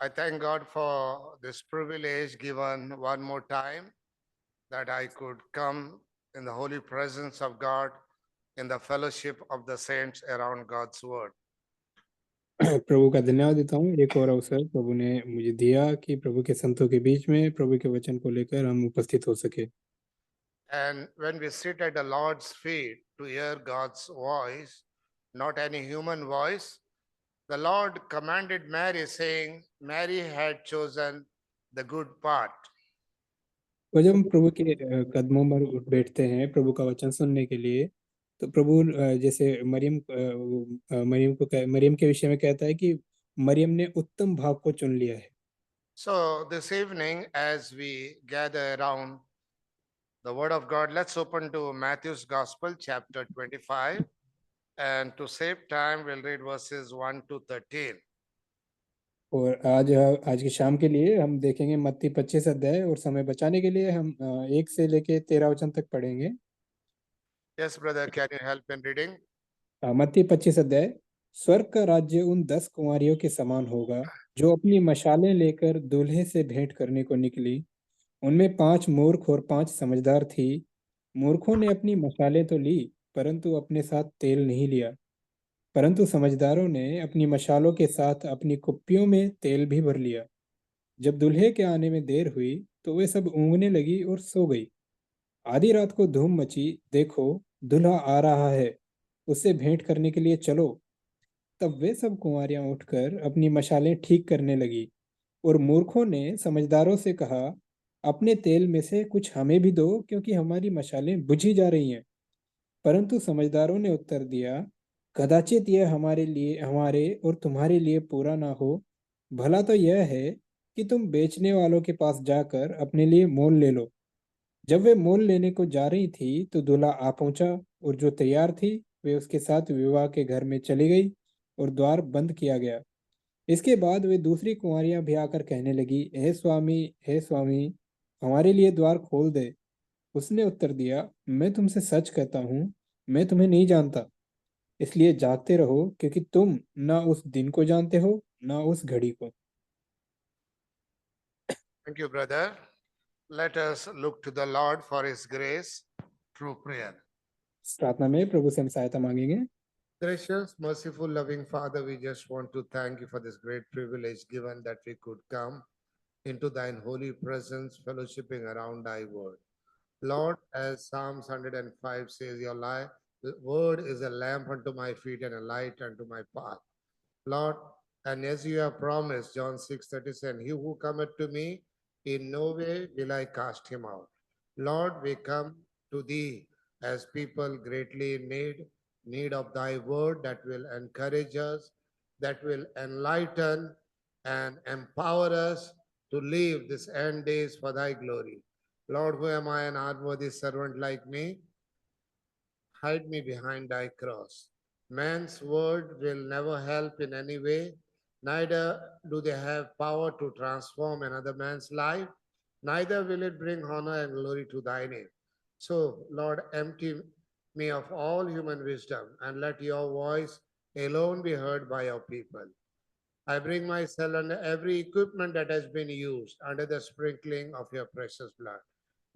I thank God for this privilege given one more time that I could come in the holy presence of God in the fellowship of the saints around God's word. प्रभु का धन्यवाद देता हूँ। एक और अवसर प्रभु ने मुझे दिया कि प्रभु के संतों के बीच में प्रभु के वचन को लेकर हम उपस्थित हो सके। And when we sit at the Lord's feet to hear God's voice, not any human voice, the Lord commanded Mary, saying, Mary had chosen the good part. और जब हम प्रभु के कदमों पर उठ बैठते हैं प्रभु का वचन सुनने के लिए, तो प्रभु जैसे मरियम के विषय में कहता है कि मरियम ने उत्तम भाग को चुन लिया है। So this evening, as we gather around the Word of God, let's open to Matthew's Gospel, chapter 25. And to save time, we'll read verses 1 to 13. और आज की शाम के लिए हम देखेंगे मत्ती 25 अध्याय, और समय बचाने के लिए हम 1 से लेके 13 वचन तक पढ़ेंगे। Yes, brother, can you help in reading? मत्ती 25 अध्याय। स्वर्ग का राज्य उन 10 कुंवारियों के समान होगा जो अपनी मशालें लेकर दूल्हे से भेंट करने को निकली। उनमें 5 मूर्ख और 5 समझदार थी। मूर्खों ने अपनी मशालें तो ली, परंतु अपने साथ तेल नहीं लिया। परंतु समझदारों ने अपनी मशालों के साथ अपनी कुप्पियों में तेल भी भर लिया। जब दूल्हे के आने में देर हुई, तो वे सब ऊँघने लगी और सो गई। आधी रात को धूम मची, देखो दूल्हा आ रहा है, उससे भेंट करने के लिए चलो। तब वे सब कुंवारियां उठकर अपनी मशालें ठीक करने लगी। और मूर्खों ने समझदारों से कहा, अपने तेल में से कुछ हमें भी दो, क्योंकि हमारी मशालें बुझी जा रही हैं। परंतु समझदारों ने उत्तर दिया, कदाचित यह हमारे और तुम्हारे लिए पूरा ना हो। भला तो यह है कि तुम बेचने वालों के पास जाकर अपने लिए मोल ले लो। जब वे मोल लेने को जा रही थी, तो दूल्हा आ पहुंचा, और जो तैयार थी वे उसके साथ विवाह के घर में चली गई, और द्वार बंद किया गया। इसके बाद वे दूसरी कुंवारियां भी आकर कहने लगी, हे स्वामी, हमारे लिए द्वार खोल दे। उसने उत्तर दिया, मैं तुमसे सच कहता हूँ, मैं तुम्हें नहीं जानता। इसलिए जागते रहो, क्योंकि तुम ना उस दिन को जानते हो, ना उस घड़ी को। Thank you, brother. Let us look to the Lord for his grace through prayer. इस प्रार्थना में प्रभु से हम सहायता मांगेंगे। Gracious, merciful, loving Father, we just want to thank you for this great privilege given that we could come into thine holy presence, fellowshipping around thy word. Lord, as Psalms 105 says, your word is a lamp unto my feet and a light unto my path. Lord, and as you have promised, John 6:37, he who cometh to me, in no way will I cast him out. Lord, we come to thee as people greatly in need of thy word that will encourage us, that will enlighten and empower us to live this end days for thy glory. Lord, who am I, an unworthy servant like me? Hide me behind thy cross. Man's word will never help in any way, neither do they have power to transform another man's life, neither will it bring honor and glory to thy name. So, Lord, empty me of all human wisdom and let your voice alone be heard by your people. I bring myself under every equipment that has been used under the sprinkling of your precious blood.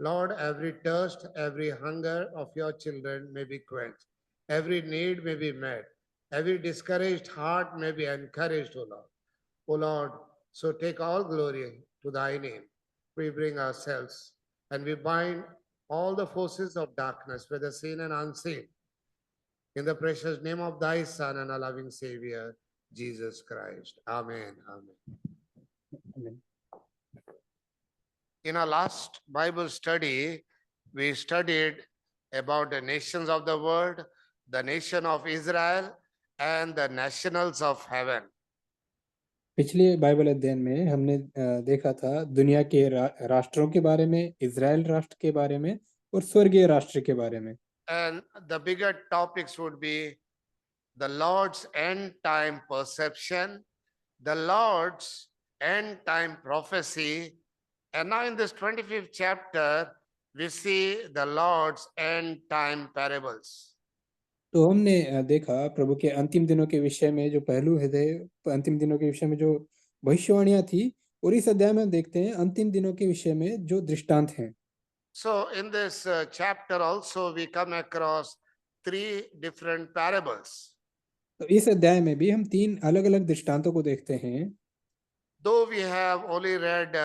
Lord, every thirst, every hunger of your children may be quenched. Every need may be met. Every discouraged heart may be encouraged, O Lord. O Lord, so take all glory to thy name. We bring ourselves and we bind all the forces of darkness, whether seen and unseen, in the precious name of thy Son and our loving Savior, Jesus Christ. Amen. Amen. In our last Bible study, we studied about the nations of the world, the nation of Israel, and the nationals of heaven. पिछले Bible अध्ययन में हमने देखा था दुनिया के राष्ट्रों के बारे में, इज़राइल राष्ट्र के बारे में और स्वर्गीय राष्ट्र के बारे में। And the bigger topics would be the Lord's end time perception, the Lord's end time prophecy, and now in this 25th chapter, we see the Lord's end time parables. तो हमने देखा प्रभु के अंतिम दिनों के विषय में जो पहलू है थे, अंतिम दिनों के विषय में जो भविष्यवाणियां थी। और इस अध्याय में हम देखते हैं अंतिम दिनों के विषय में जो दृष्टांत हैं। So in this chapter also we come across three different parables. तो इस अध्याय में भी हम 3 अलग-अलग दृष्टांतों को देखते हैं। Though we have only read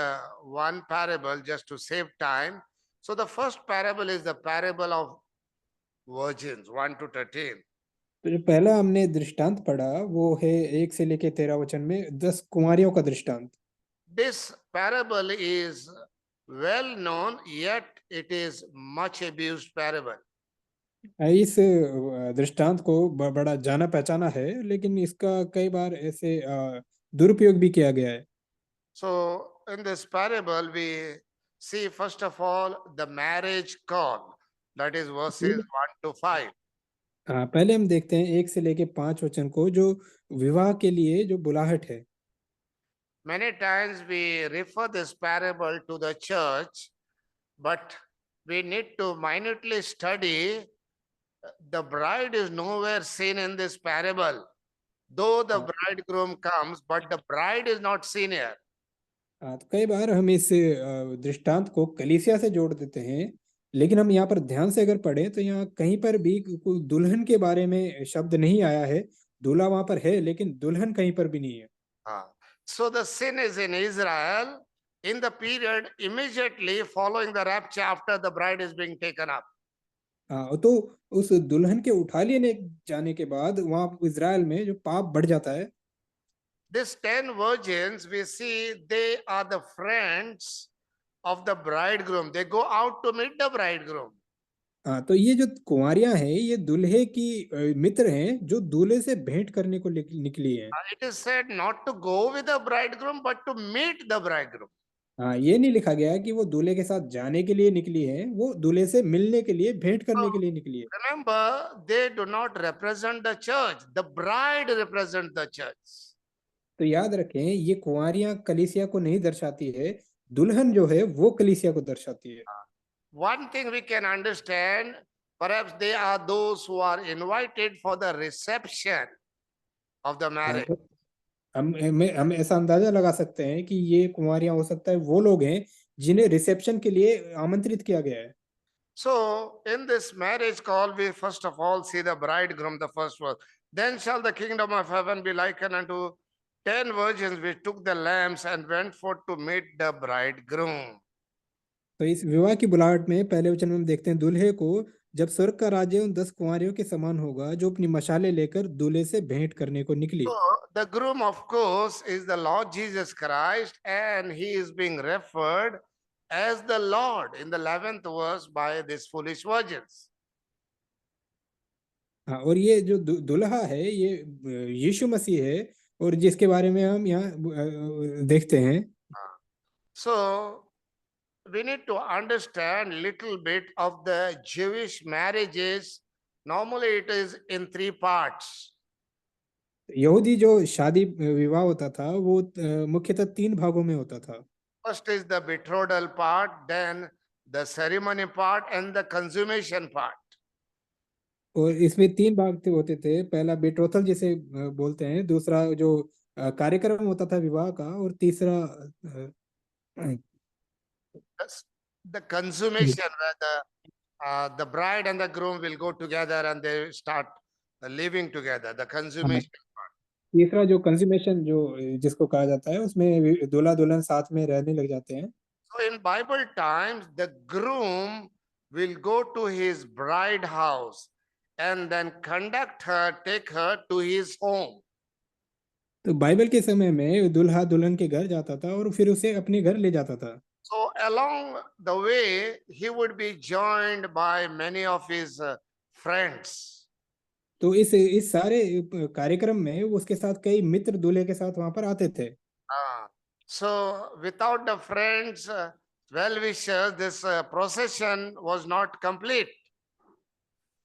one parable just to save time, so the first parable is the parable of virgins, 1 to 13. तो जो पहला हमने दृष्टांत पढ़ा वो है 1 से लेके 13 वचन में 10 कुंवारियों का दृष्टांत। This parable is well known, yet it is much abused parable. इस दृष्टांत को बड़ा जाना पहचाना है, लेकिन इसका कई बार ऐसे दुरुपयोग भी किया गया है। So in this parable, we see first of all the marriage call, that is verses 1 to 5. पहले हम देखते हैं 1 से लेके 5 वचन को, जो विवाह के लिए जो बुलाहट है। Many times we refer this parable to the church, but we need to minutely study. The bride is nowhere seen in this parable, though the bridegroom comes, but the bride is not seen here. तो कई बार हम इस दृष्टांत को कलीसिया से जोड़ देते हैं, लेकिन हम यहाँ पर ध्यान से अगर पढ़ें तो यहाँ कहीं पर भी कोई दुल्हन के बारे में शब्द नहीं आया है। दूल्हा वहां पर है, लेकिन दुल्हन कहीं पर भी नहीं है। So the sin is in Israel in the period immediately following the rapture after the bride is being taken up. तो उस दुल्हन के उठा लेने जाने के बाद वहां इज़राइल में जो पाप बढ़ जाता है। These 10 virgins, we see they are the friends of the bridegroom. They go out to meet the bridegroom. तो ये जो कुंवारियां हैं ये दूल्हे की मित्र हैं, जो दूल्हे से भेंट करने को निकली हैं। It is said not to go with the bridegroom, but to meet the bridegroom. ये नहीं लिखा गया है कि वो दूल्हे के साथ जाने के लिए निकली है, वो दूल्हे से मिलने के लिए, भेंट So करने के लिए निकली है। remember, they do not represent the church. The bride represents the church. तो याद रखें, ये कुंवारियां कलीसिया को नहीं दर्शाती है, दुल्हन जो है वो कलीसिया को दर्शाती है। One thing we can understand, perhaps they are those who are invited for the reception of the marriage. तो हम ऐसा अंदाजा लगा सकते हैं कि ये कुंवारियां हो सकता है वो लोग हैं जिन्हें रिसेप्शन के लिए आमंत्रित किया गया है। So, in this marriage call, we first of all see the bridegroom, the first verse. Then shall the kingdom of heaven be likened unto 10 virgins which took the lamps and went forth to meet the bridegroom. तो इस विवाह की बुलाहट में पहले वचन में हम देखते हैं दूल्हे को, जब स्वर्ग का राज्य उन 10 कुंवारियों के समान होगा जो अपनी मशालें लेकर दूल्हे से भेंट करने को निकली। So, the groom, of course, is the Lord Jesus Christ, and he is being referred as the Lord in the 11th verse by these foolish virgins. और ये जो दुल्हा है ये यीशु मसीह है, और जिसके बारे में हम यहाँ देखते हैं। So, we need to understand little bit of the Jewish marriages. Normally, it is in 3 parts. यहूदी जो शादी विवाह होता था वो मुख्यतः 3 भागों में होता था। First is the betrothal part, then the ceremony part, and the consummation part. और इसमें 3 भाग होते थे। पहला बेट्रोथल जिसे बोलते हैं, दूसरा जो कार्यक्रम होता था विवाह का, और तीसरा The consummation, where the bride and the groom will go together and they start living together. The consummation. तीसरा जो कंज्यूमेशन जो जिसको कहा जाता है, उसमें दूल्हा दुल्हन साथ में रहने लग जाते हैं। So in Bible times, the groom will go to his bride house and then conduct her, take her to his home. तो बाइबल के समय में दूल्हा दुल्हन के घर जाता था और फिर उसे अपने घर ले जाता था। So along the way, he would be joined by many of his friends. तो इस सारे कार्यक्रम में उसके साथ कई मित्र दूल्हे के साथ वहां पर आते थे। So without the friends, well-wishers, this procession was not complete.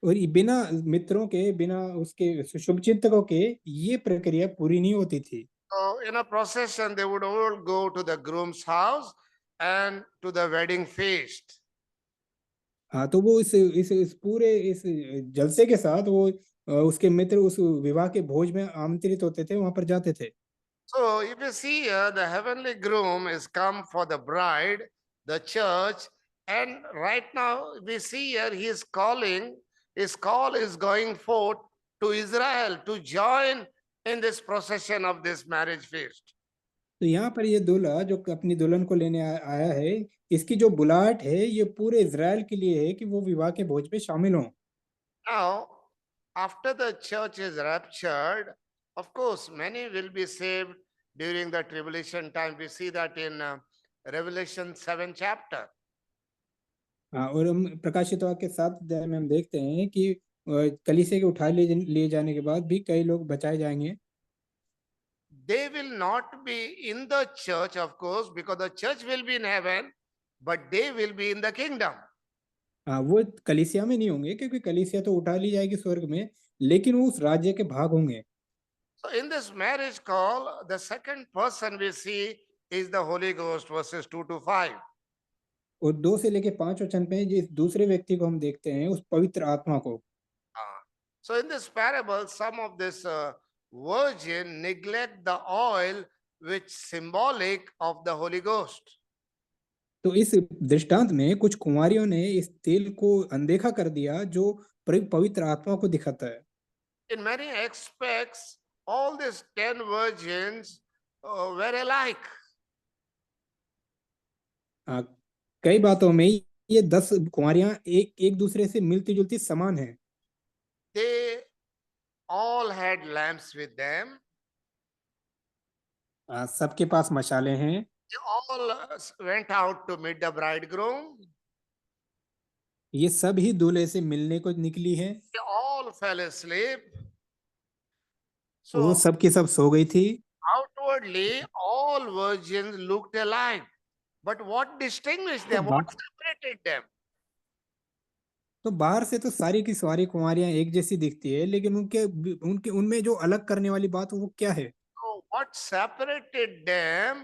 और बिना मित्रों के, बिना उसके शुभचिंतकों के ये प्रक्रिया पूरी नहीं होती थी। So in a procession, they would all go to the groom's house and to the wedding feast. तो वो इस पूरे इस जलसे के साथ वो उसके मित्र उस विवाह के भोज में आमंत्रित होते थे, वहां पर जाते थे। So if you see here, the heavenly groom is come for the bride, the church, and right now we see here he is calling, his call is going forth to Israel to join in this procession of this marriage feast. तो यहाँ पर ये दूल्हा जो अपनी दुल्हन को लेने आया है, इसकी जो बुलाहट है ये पूरे इज़राइल के लिए है कि वो विवाह के भोज पे शामिल हों। Now, after the church is raptured, of course, many will be saved during the tribulation time. We see that in Revelation 7 chapter. हाँ, और हम प्रकाशित वाक्य 7 अध्याय में हम देखते हैं कि कलीसिया के उठा लिए जाने के बाद भी कई लोग बचाए जाएंगे। They will not be in the church, of course, because the church will be in heaven, but they will be in the kingdom. हाँ, वो कलीसिया में नहीं होंगे क्योंकि कलीसिया तो उठा ली जाएगी स्वर्ग में, लेकिन वो उस राज्य के भाग होंगे। So, in this marriage call, the second person we see is the Holy Ghost, verses 2 to 5. और 2 से लेके 5 वचन पे जिस दूसरे व्यक्ति को हम देखते हैं उस पवित्र आत्मा को। So, in this parable, some of this virgin neglect the oil which symbolic of the Holy Ghost. तो इस दृष्टांत में कुछ कुंवारियों ने इस तेल को अनदेखा कर दिया जो पवित्र आत्मा को दिखाता है। In many aspects, all these 10 virgins were alike. कई बातों में ये 10 कुंवारियां एक दूसरे से मिलती जुलती समान है। They all had lamps with them. सबके पास मशाले हैं। They all went out to meet the bridegroom. ये सब ही दूल्हे से मिलने को निकली है। They all fell asleep. वो So सब की सब सो गई थी। outwardly, all virgins looked alike. But what distinguished them? What separated them? तो बाहर से तो सारी की सारी कुंवारियां एक जैसी दिखती है, लेकिन उनके उनमें जो अलग करने वाली बात वो क्या है? So what separated them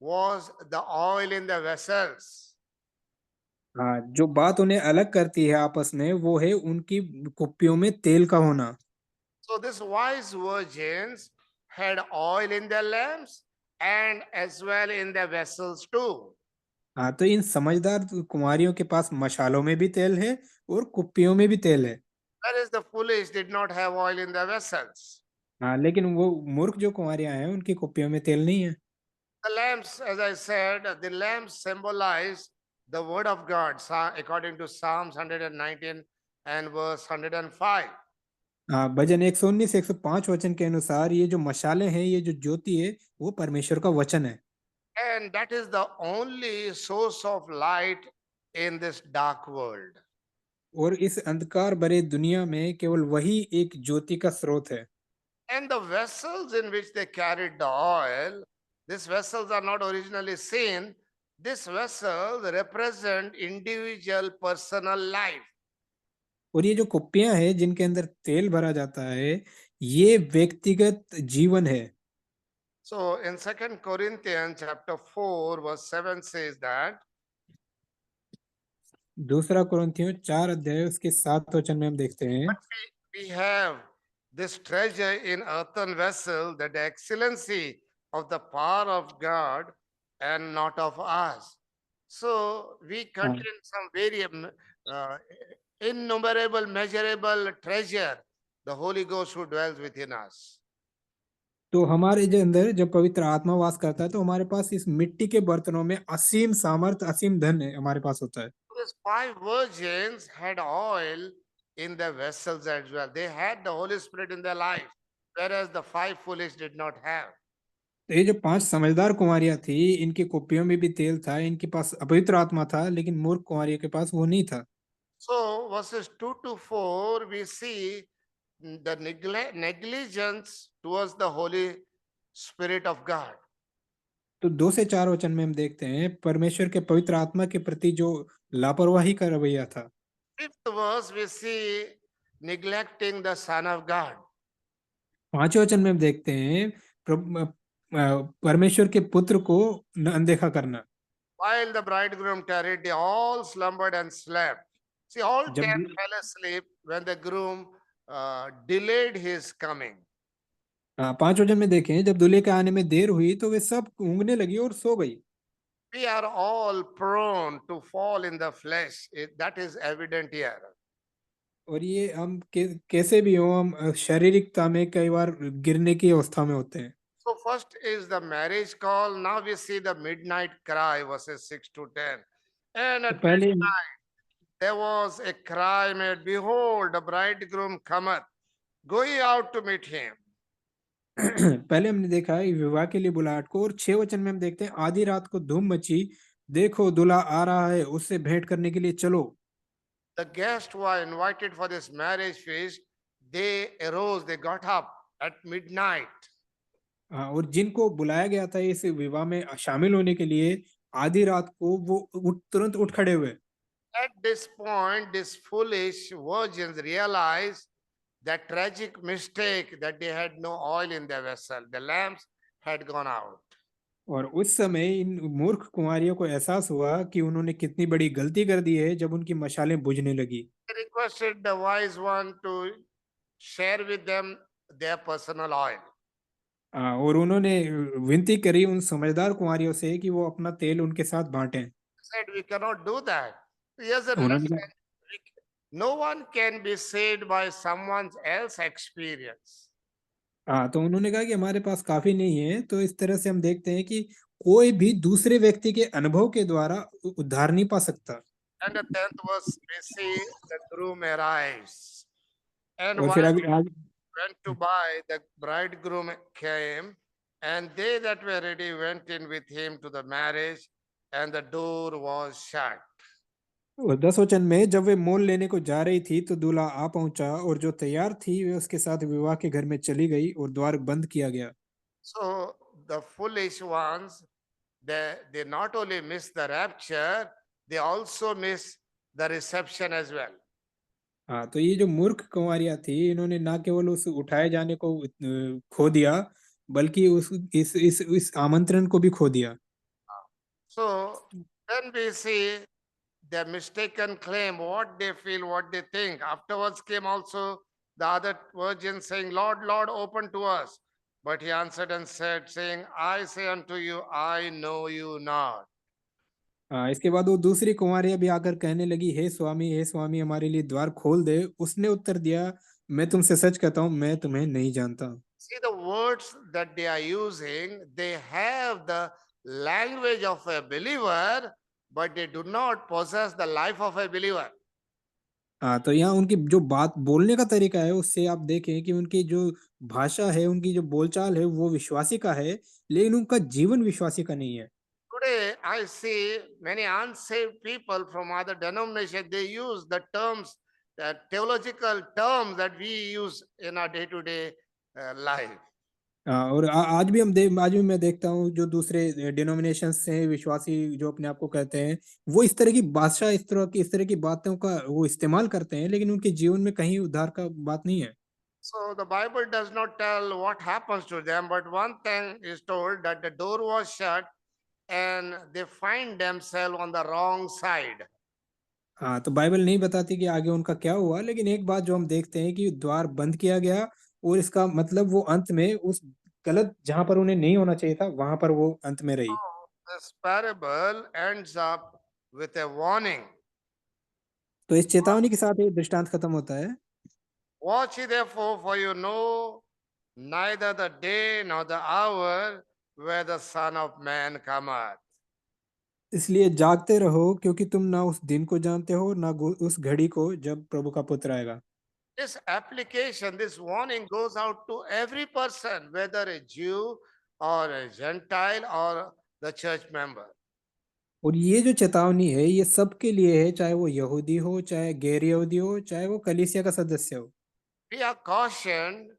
was the oil in the vessels. हाँ, जो बात उन्हें अलग करती है आपस में वो है उनकी कुप्पियों में तेल का होना। So these wise virgins had oil in their lamps and as well in their vessels too. हाँ, तो इन समझदार कुंवारियों के पास मशालों में भी तेल है और कुप्पियों में भी तेल है। Whereas the foolish did not have oil in their vessels. हाँ, लेकिन वो मूर्ख जो कुंवारियां हैं उनकी कुप्पियों में तेल नहीं है। The lamps, as I said, the lamps symbolize the word of God, according to Psalms 119 and verse 105. हाँ, भजन 119 105 वचन के अनुसार ये जो मशाले हैं, ये जो ज्योति है, वो परमेश्वर का वचन है। And that is the only source of light in this dark world. और इस अंधकार भरे दुनिया में केवल वही एक ज्योति का स्रोत है। And the vessels in which they carried the oil, these vessels are not originally seen. These vessels represent individual personal life. और ये जो कुप्पियां हैं जिनके अंदर तेल भरा जाता है, ये व्यक्तिगत जीवन है। So in 2 Corinthians chapter 4 verse 7 says that दूसरा कुरिन्थियों 4 अध्याय उसके 7 वचन में हम देखते हैं, we have this treasure in earthen vessel, that the excellency of the power of God and not of us. So we contain some very innumerable, measurable treasure, the Holy Ghost who dwells within us. तो हमारे जो अंदर जब पवित्र आत्मा वास करता है तो हमारे पास इस मिट्टी के बर्तनों में असीम सामर्थ, असीम धन है हमारे पास होता है। These 5 virgins had oil in their vessels as well. They had the Holy Spirit in their life, whereas the 5 foolish did not have. तो ये जो 5 समझदार कुंवारियां थी, इनकी कुप्पियों में भी तेल था, इनके पास अपवित्र आत्मा था, लेकिन मूर्ख कुंवारियों के पास वो नहीं था। So verses 2 to 4, we see the negligence towards the Holy Spirit of God. तो 2 से 4 वचन में हम देखते हैं परमेश्वर के पवित्र आत्मा के प्रति जो लापरवाही का रवैया था। 5th verse, we see neglecting the Son of God. 5वें वचन में हम देखते हैं परमेश्वर के पुत्र को अनदेखा करना। While the bridegroom tarried, they all slumbered and slept. See, all 10 जब fell asleep when the groom delayed his coming. हाँ, 5 वचन में देखें, जब दूल्हे के आने में देर हुई तो वे सब ऊँघने लगी और सो गई। We are all prone to fall in the flesh. That is evident here. और ये हम कैसे भी हो, हम शारीरिकता में कई बार गिरने की अवस्था में होते हैं। So first is the marriage call. Now we see the midnight cry, verses 6 to 10. And तो at पहले midnight there was a cry made, Behold, the bridegroom cometh, go ye out to meet him. पहले हमने देखा है विवाह के लिए बुलाहट को, और 6 वचन में हम देखते हैं आधी रात को धूम मची, देखो दूल्हा आ रहा है, उससे भेंट करने के लिए चलो। The guests who are invited for this marriage feast, they arose, they got up at midnight. हाँ, और जिनको बुलाया गया था इस विवाह में शामिल होने के लिए, आधी रात को वो तुरंत उठ खड़े हुए। At this point, these foolish virgins realized that tragic mistake that they had no oil in their vessel. The lamps had gone out. और उस समय इन मूर्ख कुंवारियों को एहसास हुआ कि उन्होंने कितनी बड़ी गलती कर दी है जब उनकी मशालें बुझने लगी। They requested the wise one to share with them their personal oil. और उन्होंने विनती करी उन समझदार कुंवारियों से कि वो अपना तेल उनके साथ बांटें। Said, we cannot do that. Here's a उन्होंने lesson. No one can be saved by someone else's experience. तो उन्होंने कहा कि हमारे पास काफी नहीं है, तो इस तरह से हम देखते हैं कि कोई भी दूसरे व्यक्ति के अनुभव के द्वारा उद्धार नहीं पा सकता। And the 10th verse, we see the groom arrives. And और while फिर they आगे went to buy, the bridegroom came, and they that were ready went in with him to the marriage, and the door was shut. और 10 वचन में जब वे मोल लेने को जा रही थी तो दूल्हा आ पहुंचा, और जो तैयार थी वे उसके साथ विवाह के घर में चली गई और द्वार बंद किया गया। So the foolish ones, they not only miss the rapture, they also miss the reception as well. तो ये जो मूर्ख कुंवारियां थी, इन्होंने ना केवल उस उठाए जाने को खो दिया, बल्कि उस इस आमंत्रण को भी खो दिया। So then we see the mistaken claim, what they feel, what they think. Afterwards came also the other virgins saying, Lord, Lord, open to us. But he answered and said, saying, I say unto you, I know you not. इसके बाद वो दूसरी कुंवारियां भी आकर कहने लगी, हे स्वामी, हमारे लिए द्वार खोल दे। उसने उत्तर दिया, मैं तुमसे सच कहता हूँ, मैं तुम्हें नहीं जानता। See the words that they are using, they have the language of a believer, but they do not possess the life of a believer. तो यहाँ उनकी जो बात बोलने का तरीका है, उससे आप देखें कि उनकी जो भाषा है, उनकी जो बोलचाल है, वो विश्वासी का है, लेकिन उनका जीवन विश्वासी का नहीं है। Today, I see many unsaved people from other denominations, they use the terms, the theological terms that we use in our day-to-day life. और आज भी मैं देखता हूँ जो दूसरे डिनोमिनेशन से विश्वासी जो अपने आप को कहते हैं, वो इस तरह की भाषा, इस तरह की बातों का वो इस्तेमाल करते हैं, लेकिन उनके जीवन में कहीं उद्धार का बात नहीं है। So the Bible does not tell what happens to them, but one thing is told that the door was shut and they find themselves on the wrong side. तो बाइबल नहीं बताती कि आगे उनका क्या हुआ, लेकिन एक बात जो हम देखते हैं कि द्वार बंद किया गया, और इसका मतलब वो अंत में उस गलत जहां पर उन्हें नहीं होना चाहिए था, वहां पर वो अंत में रही। This parable ends up with a warning. तो इस चेतावनी के साथ ये दृष्टांत खत्म होता है। Watch ye therefore, for you know neither the day nor the hour where the Son of Man cometh. इसलिए जागते रहो, क्योंकि तुम ना उस दिन को जानते हो, ना उस घड़ी को जब प्रभु का पुत्र आएगा। This application, this warning goes out to every person, whether a Jew or a Gentile or the church member. और ये जो चेतावनी है, ये सबके लिए है, चाहे वो यहूदी हो, चाहे गैर यहूदी हो, चाहे वो कलीसिया का सदस्य हो। We are cautioned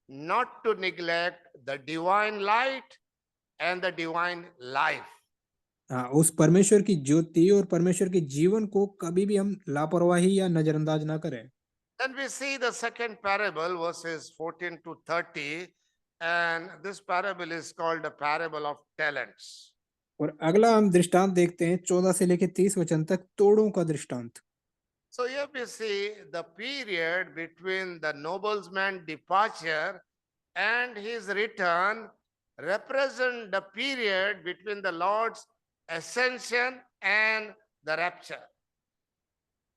not to neglect the divine light and the divine life. उस परमेश्वर की ज्योति और परमेश्वर के जीवन को कभी भी हम लापरवाही या नजरअंदाज ना करें। Then we see the second parable, verses 14 to 30, and this parable is called the parable of talents. और अगला हम दृष्टांत देखते हैं 14 से लेकर 30 वचन तक, तोड़ों का दृष्टांत। So here we see the period between the nobleman's departure and his return represent the period between the Lord's ascension and the rapture.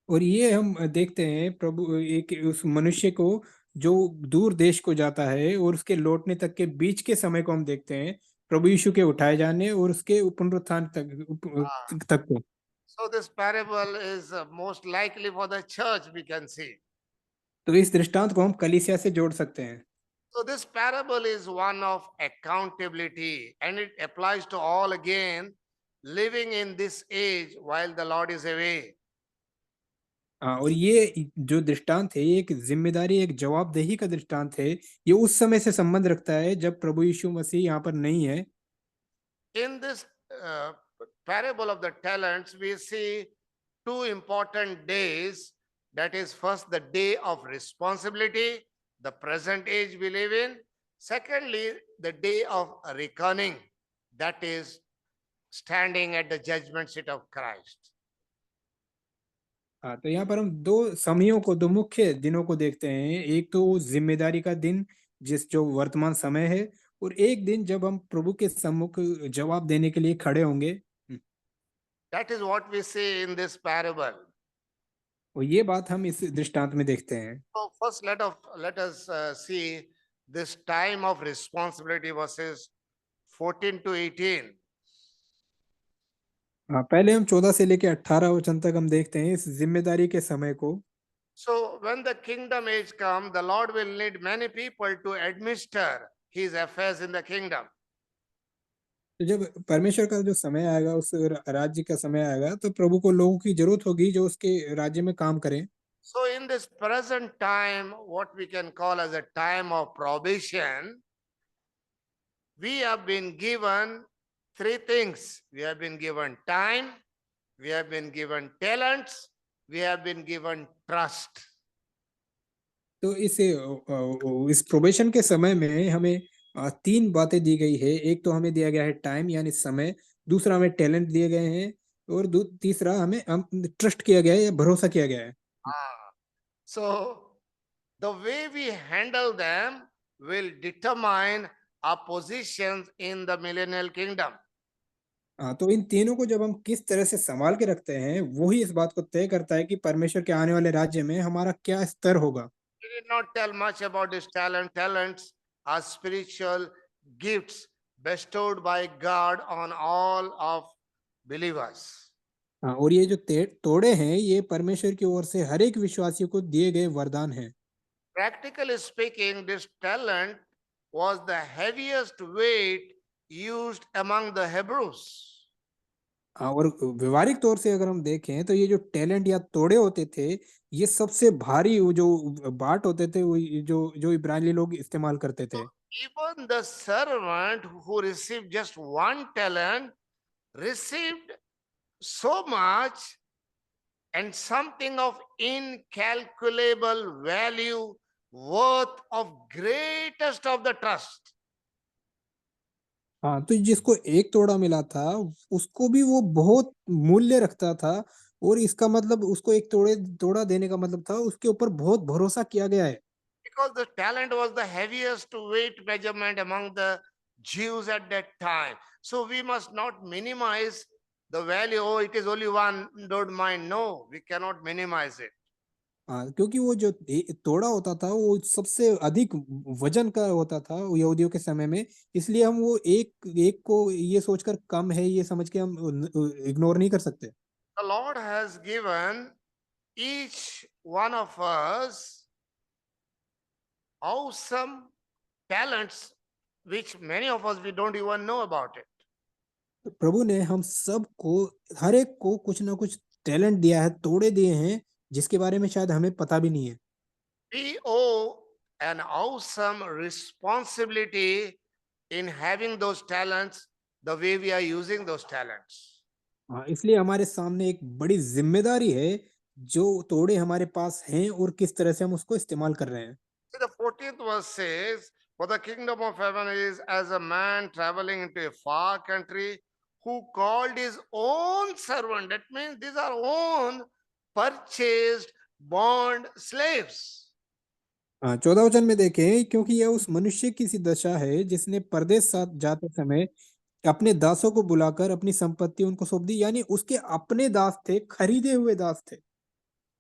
और ये हम देखते हैं प्रभु एक उस मनुष्य को जो दूर देश को जाता है और उसके लौटने तक के बीच के समय को हम देखते हैं, प्रभु यीशु के उठाए जाने और उसके पुनरुत्थान तक को। So this parable is most likely for the church, we can see. तो इस दृष्टांत को हम कलीसिया से जोड़ सकते हैं। So this parable is one of accountability, and it applies to all again living in this age while the Lord is away. हाँ, और ये जो दृष्टांत है, ये एक जिम्मेदारी, एक जवाबदेही का दृष्टांत है। ये उस समय से संबंध रखता है जब प्रभु यीशु मसीह यहाँ पर नहीं है। In this uh, parable of the talents, we see two important days. That is, first, the day of responsibility, the present age we live in. Secondly, the day of reckoning, that is, standing at the judgment seat of Christ. हाँ, तो यहाँ पर हम दो समयों को, दो मुख्य दिनों को देखते हैं। एक तो वो जिम्मेदारी का दिन, जो वर्तमान समय है, और एक दिन जब हम प्रभु के सम्मुख जवाब देने के लिए खड़े होंगे। That is what we see in this parable. और ये बात हम इस दृष्टांत में देखते हैं। So first, let us see this time of responsibility, verses 14 to 18. हाँ, पहले हम 14 से लेकर 18 वचन तक हम देखते हैं इस जिम्मेदारी के समय को। So when the kingdom age comes, the Lord will need many people to administer his affairs in the kingdom. तो जब परमेश्वर का जो समय आएगा, उस राज्य का समय आएगा, तो प्रभु को लोगों की जरूरत होगी जो उसके राज्य में काम करें। So in this present time, what we can call as a time of probation, we have been given three things. We have been given time, we have been given talents, we have been given trust. तो इस probation के समय में हमें तीन बातें दी गई है। एक तो हमें दिया गया है टाइम यानी समय, दूसरा हमें टैलेंट दिए गए हैं, और तीसरा हमें ट्रस्ट किया गया है या भरोसा किया गया है। So the way we handle them will determine our positions in the millennial kingdom. तो इन तीनों को जब हम किस तरह से संभाल के रखते हैं, वही इस बात को तय करता है कि परमेश्वर के आने वाले राज्य में हमारा क्या स्तर होगा। He did not tell much about this talent. Talents are spiritual gifts bestowed by God on all of believers. और ये जो तोड़े हैं, ये परमेश्वर की ओर से हर एक विश्वासी को दिए गए वरदान हैं। Practically speaking, this talent was the heaviest weight used among the Hebrews. और व्यवहारिक तौर से अगर हम देखें तो ये जो टैलेंट या तोड़े होते थे, ये सबसे भारी वो जो बाट होते थे, वो जो जो इब्रानी लोग इस्तेमाल करते थे। Even the servant who received just one talent received so much and something of incalculable value, worth of greatest of the trust. हाँ, तो जिसको एक तोड़ा मिला था, उसको भी वो बहुत मूल्य रखता था, और इसका मतलब उसको एक तोड़ा देने का मतलब था उसके ऊपर बहुत भरोसा किया गया है। Because the talent was the heaviest weight measurement among the Jews at that time. So we must not minimize the value. Oh, it is only one, don't mind. No, we cannot minimize it. हाँ, क्योंकि वो जो तोड़ा होता था वो सबसे अधिक वजन का होता था यहूदियों के समय में, इसलिए हम वो एक एक को ये सोचकर कम है ये समझ के हम इग्नोर नहीं कर सकते। The Lord has given each one of us awesome talents, which many of us we don't even know about it. तो प्रभु ने हम सबको, हर एक को कुछ ना कुछ टैलेंट दिया है, तोड़े दिए हैं, जिसके बारे में शायद हमें पता भी नहीं है। We owe an awesome responsibility in having those talents the way we are using those talents. हाँ, इसलिए हमारे सामने एक बड़ी जिम्मेदारी है, जो तोड़े हमारे पास हैं और किस तरह से हम उसको इस्तेमाल कर रहे हैं। See, the 14th verse says, "For the kingdom of heaven is as a man traveling into a far country who called his own servant." That means these are own purchased bond slaves. हाँ, 14 वचन में देखें, क्योंकि यह उस मनुष्य की सी दशा है जिसने परदेश साथ जाते समय अपने दासों को बुलाकर अपनी संपत्ति उनको सौंप दी। यानी उसके अपने दास थे, खरीदे हुए दास थे।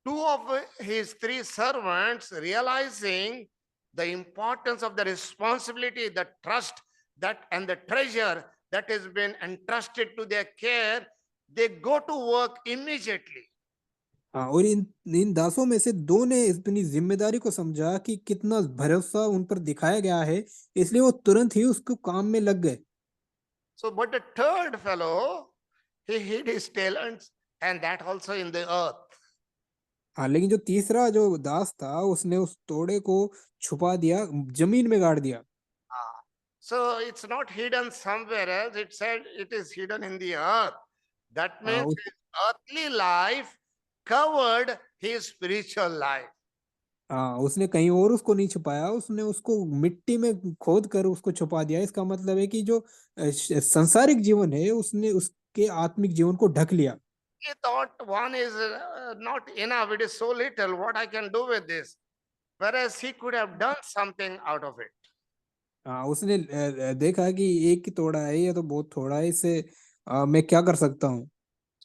Two of his three servants, realizing the importance of the responsibility, the trust that and the treasure that has been entrusted to their care, they go to work immediately. हाँ, और इन इन दासों में से दो ने अपनी जिम्मेदारी को समझा कि कितना भरोसा उन पर दिखाया गया है, इसलिए वो तुरंत ही उसको काम में लग गए। So, but the third fellow, he hid his talents, and that also in the earth. हाँ, लेकिन जो तीसरा जो दास था, उसने उस तोड़े को छुपा दिया, जमीन में गाड़ दिया। Ah. So it's not hidden somewhere else. It said it is hidden in the earth. That हाँ, means his earthly life covered his spiritual life. हाँ, उसने कहीं और उसको नहीं छुपाया, उसने उसको मिट्टी में खोद कर उसको छुपा दिया। इसका मतलब है कि जो संसारिक जीवन है, उसने उसके आत्मिक जीवन को ढक लिया। He thought one is not enough. It is so little. What I can do with this? Whereas he could have done something out of it. हाँ, उसने देखा कि एक ही तोड़ा है, ये तो बहुत थोड़ा है, इससे मैं क्या कर सकता हूँ।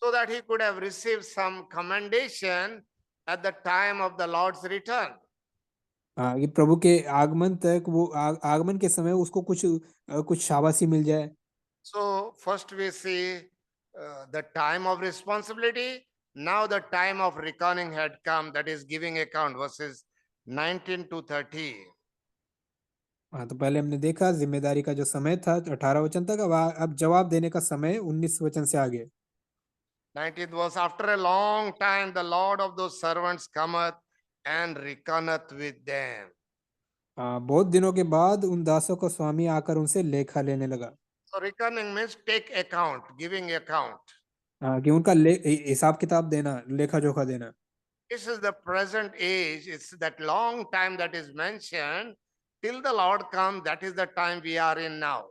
So that he could have received some commendation at the time of the Lord's return. हाँ, कि प्रभु के आगमन तक वो आगमन के समय उसको कुछ शाबाशी मिल जाए। So, first we see the time of responsibility. Now, the time of reckoning had come, that is, giving account, verses 19 to 30. हाँ, तो पहले हमने देखा जिम्मेदारी का जो समय था 18 वचन तक। अब जवाब देने का समय 19 वचन से आगे। 19th verse, after a long time, the Lord of those servants cometh and reckoneth with them. हाँ, बहुत दिनों के बाद उन दासों को स्वामी आकर उनसे लेखा लेने लगा। So, reckoning means take account, giving account. हाँ, कि उनका हिसाब किताब देना, लेखा जोखा देना। This is the present age. It's that long time that is mentioned. Till the Lord comes, that is the time we are in now.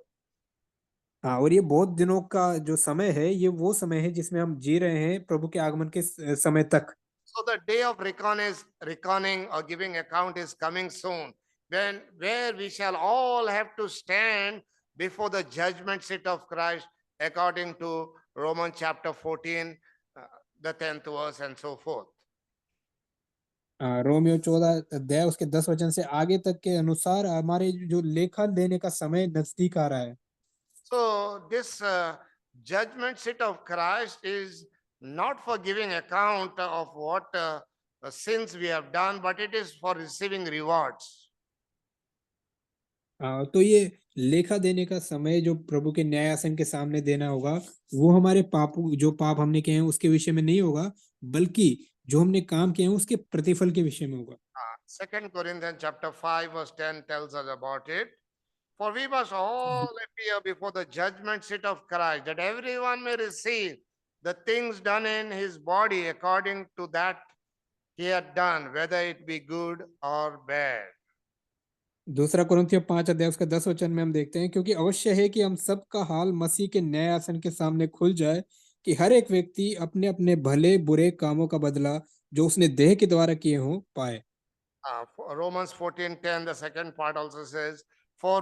हाँ, और ये बहुत दिनों का जो समय है, ये वो समय है जिसमें हम जी रहे हैं प्रभु के आगमन के समय तक। So the day of reckoning or giving account is coming soon, when where we shall all have to stand before the judgment seat of Christ, according to Romans chapter 14, the 10th verse, and so forth. Romeo 14 अध्याय उसके 10 वचन से आगे तक के अनुसार हमारे जो लेखा देने का समय नजदीक आ रहा है। So this judgment seat of Christ is not for giving account of what sins we have done, but it is for receiving rewards. तो ये लेखा देने का समय जो प्रभु के न्यायासन के सामने देना होगा, वो हमारे जो पाप हमने किए हैं उसके विषय में नहीं होगा, बल्कि जो हमने काम किए हैं उसके प्रतिफल के विषय में होगा। 2 Corinthians chapter 5 verse 10 tells us about it. For we must all appear before the judgment seat of Christ, that everyone may receive the things done in his body according to that he had done, whether it be good or bad. दूसरा कुरिन्थियों 5 अध्याय उसका 10 वचन में हम देखते हैं, क्योंकि अवश्य है कि हम सबका हाल मसीह के न्यायासन के सामने खुल जाए, कि हर एक व्यक्ति अपने अपने भले बुरे कामों का बदला जो उसने देह के द्वारा किए हों पाए। Romans 14:10, the second part also says, for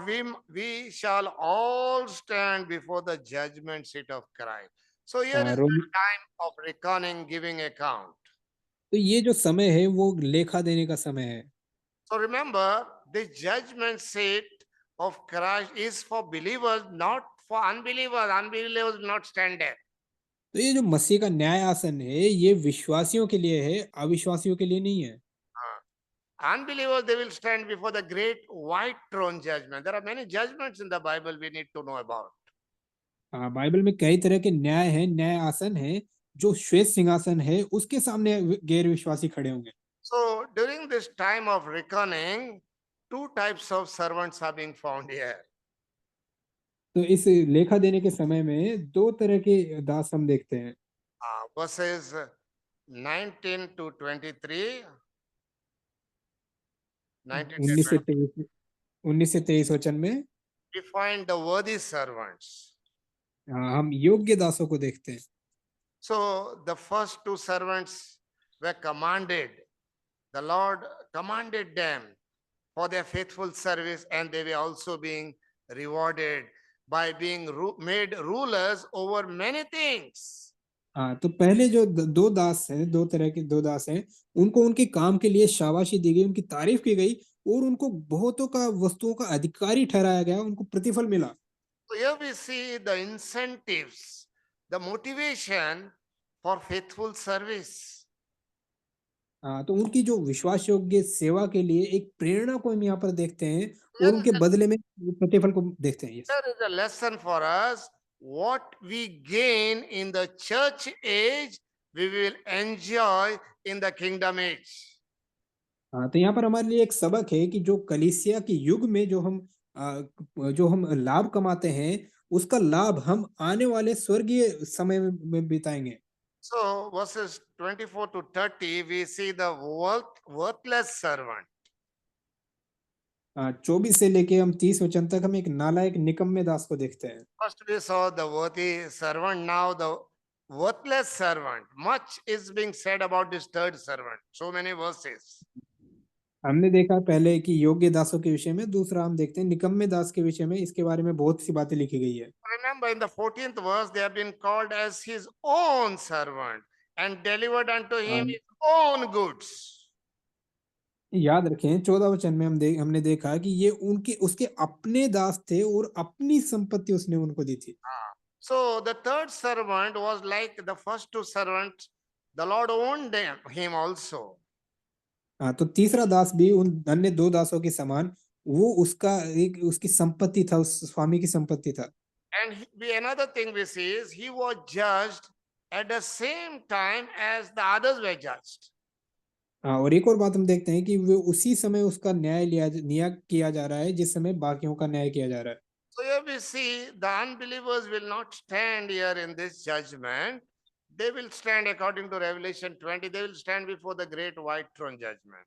we shall all stand before the judgment seat of Christ. So here is Rome the time of reckoning, giving account. तो ये जो समय है वो लेखा देने का समय है। So remember, the judgment seat of Christ is for believers, not for unbelievers. Unbelievers will not stand there. तो ये जो मसीह का न्याय आसन है, ये विश्वासियों के लिए है, अविश्वासियों के लिए नहीं है। Unbelievers, they will stand before the great white throne judgment. There are many judgments in the Bible we need to know about. हाँ, बाइबल में कई तरह के न्याय हैं, न्याय आसन है, जो श्वेत सिंहासन है उसके सामने गैर विश्वासी खड़े होंगे। So during this time of reckoning, two types of servants are being found here. तो इस लेखा देने के समय में दो तरह के दास हम देखते हैं। Verses 19 to 23. 19 to 19 से 20, 23 19 से 23 वचन में we find the worthy servants. हम योग्य दासों को देखते हैं। So the first two servants were commanded. The Lord commanded them for their faithful service, and they were also being rewarded by being made rulers over many things. हाँ, तो पहले जो दो दास हैं, दो तरह के दो दास हैं, उनको उनके काम के लिए शाबाशी दी गई, उनकी तारीफ की गई और उनको बहुतों का वस्तुओं का अधिकारी ठहराया गया, उनको प्रतिफल मिला। So here we see the incentives, the motivation for faithful service. हाँ, तो उनकी जो विश्वास योग्य सेवा के लिए एक प्रेरणा को हम यहाँ पर देखते हैं Here और is उनके बदले में प्रतिफल को देखते हैं। Yes, There is a lesson for us. What we gain in the church age, we will enjoy in the kingdom age. हाँ, तो यहाँ पर हमारे लिए एक सबक है कि जो कलीसिया के युग में जो हम लाभ कमाते हैं, उसका लाभ हम आने वाले स्वर्गीय समय में बिताएंगे। So, verses 24 to 30, we see the worthless servant. 24 से लेके हम 30 वचन तक हम एक नालायक निकम्मे दास को देखते हैं। First, we saw the worthy servant, now the worthless servant. Much is being said about this third servant. So many verses. हमने देखा पहले कि योग्य दासों के विषय में, दूसरा हम देखते हैं निकम्मे दास के विषय में, इसके बारे में बहुत सी बातें लिखी गई है। Remember, in the 14th verse, they have been called as his own servant and delivered unto him his own goods. याद रखें 14 वचन में हमने देखा कि ये उसके अपने दास थे और अपनी संपत्ति उसने उनको दी थी। So the third servant was like the first two servants. The Lord owned him also. हाँ, तो तीसरा दास भी उन अन्य दो दासों के समान वो उसकी संपत्ति था, उस स्वामी की संपत्ति था। And another thing we see is he was judged at the same time as the others were judged. हाँ, और एक और बात हम देखते हैं कि वो उसी समय उसका न्याय किया जा रहा है जिस समय बाकियों का न्याय किया जा रहा है। So here we see the unbelievers will not stand here in this judgment. They will stand according to Revelation 20. They will stand before the great white throne judgment.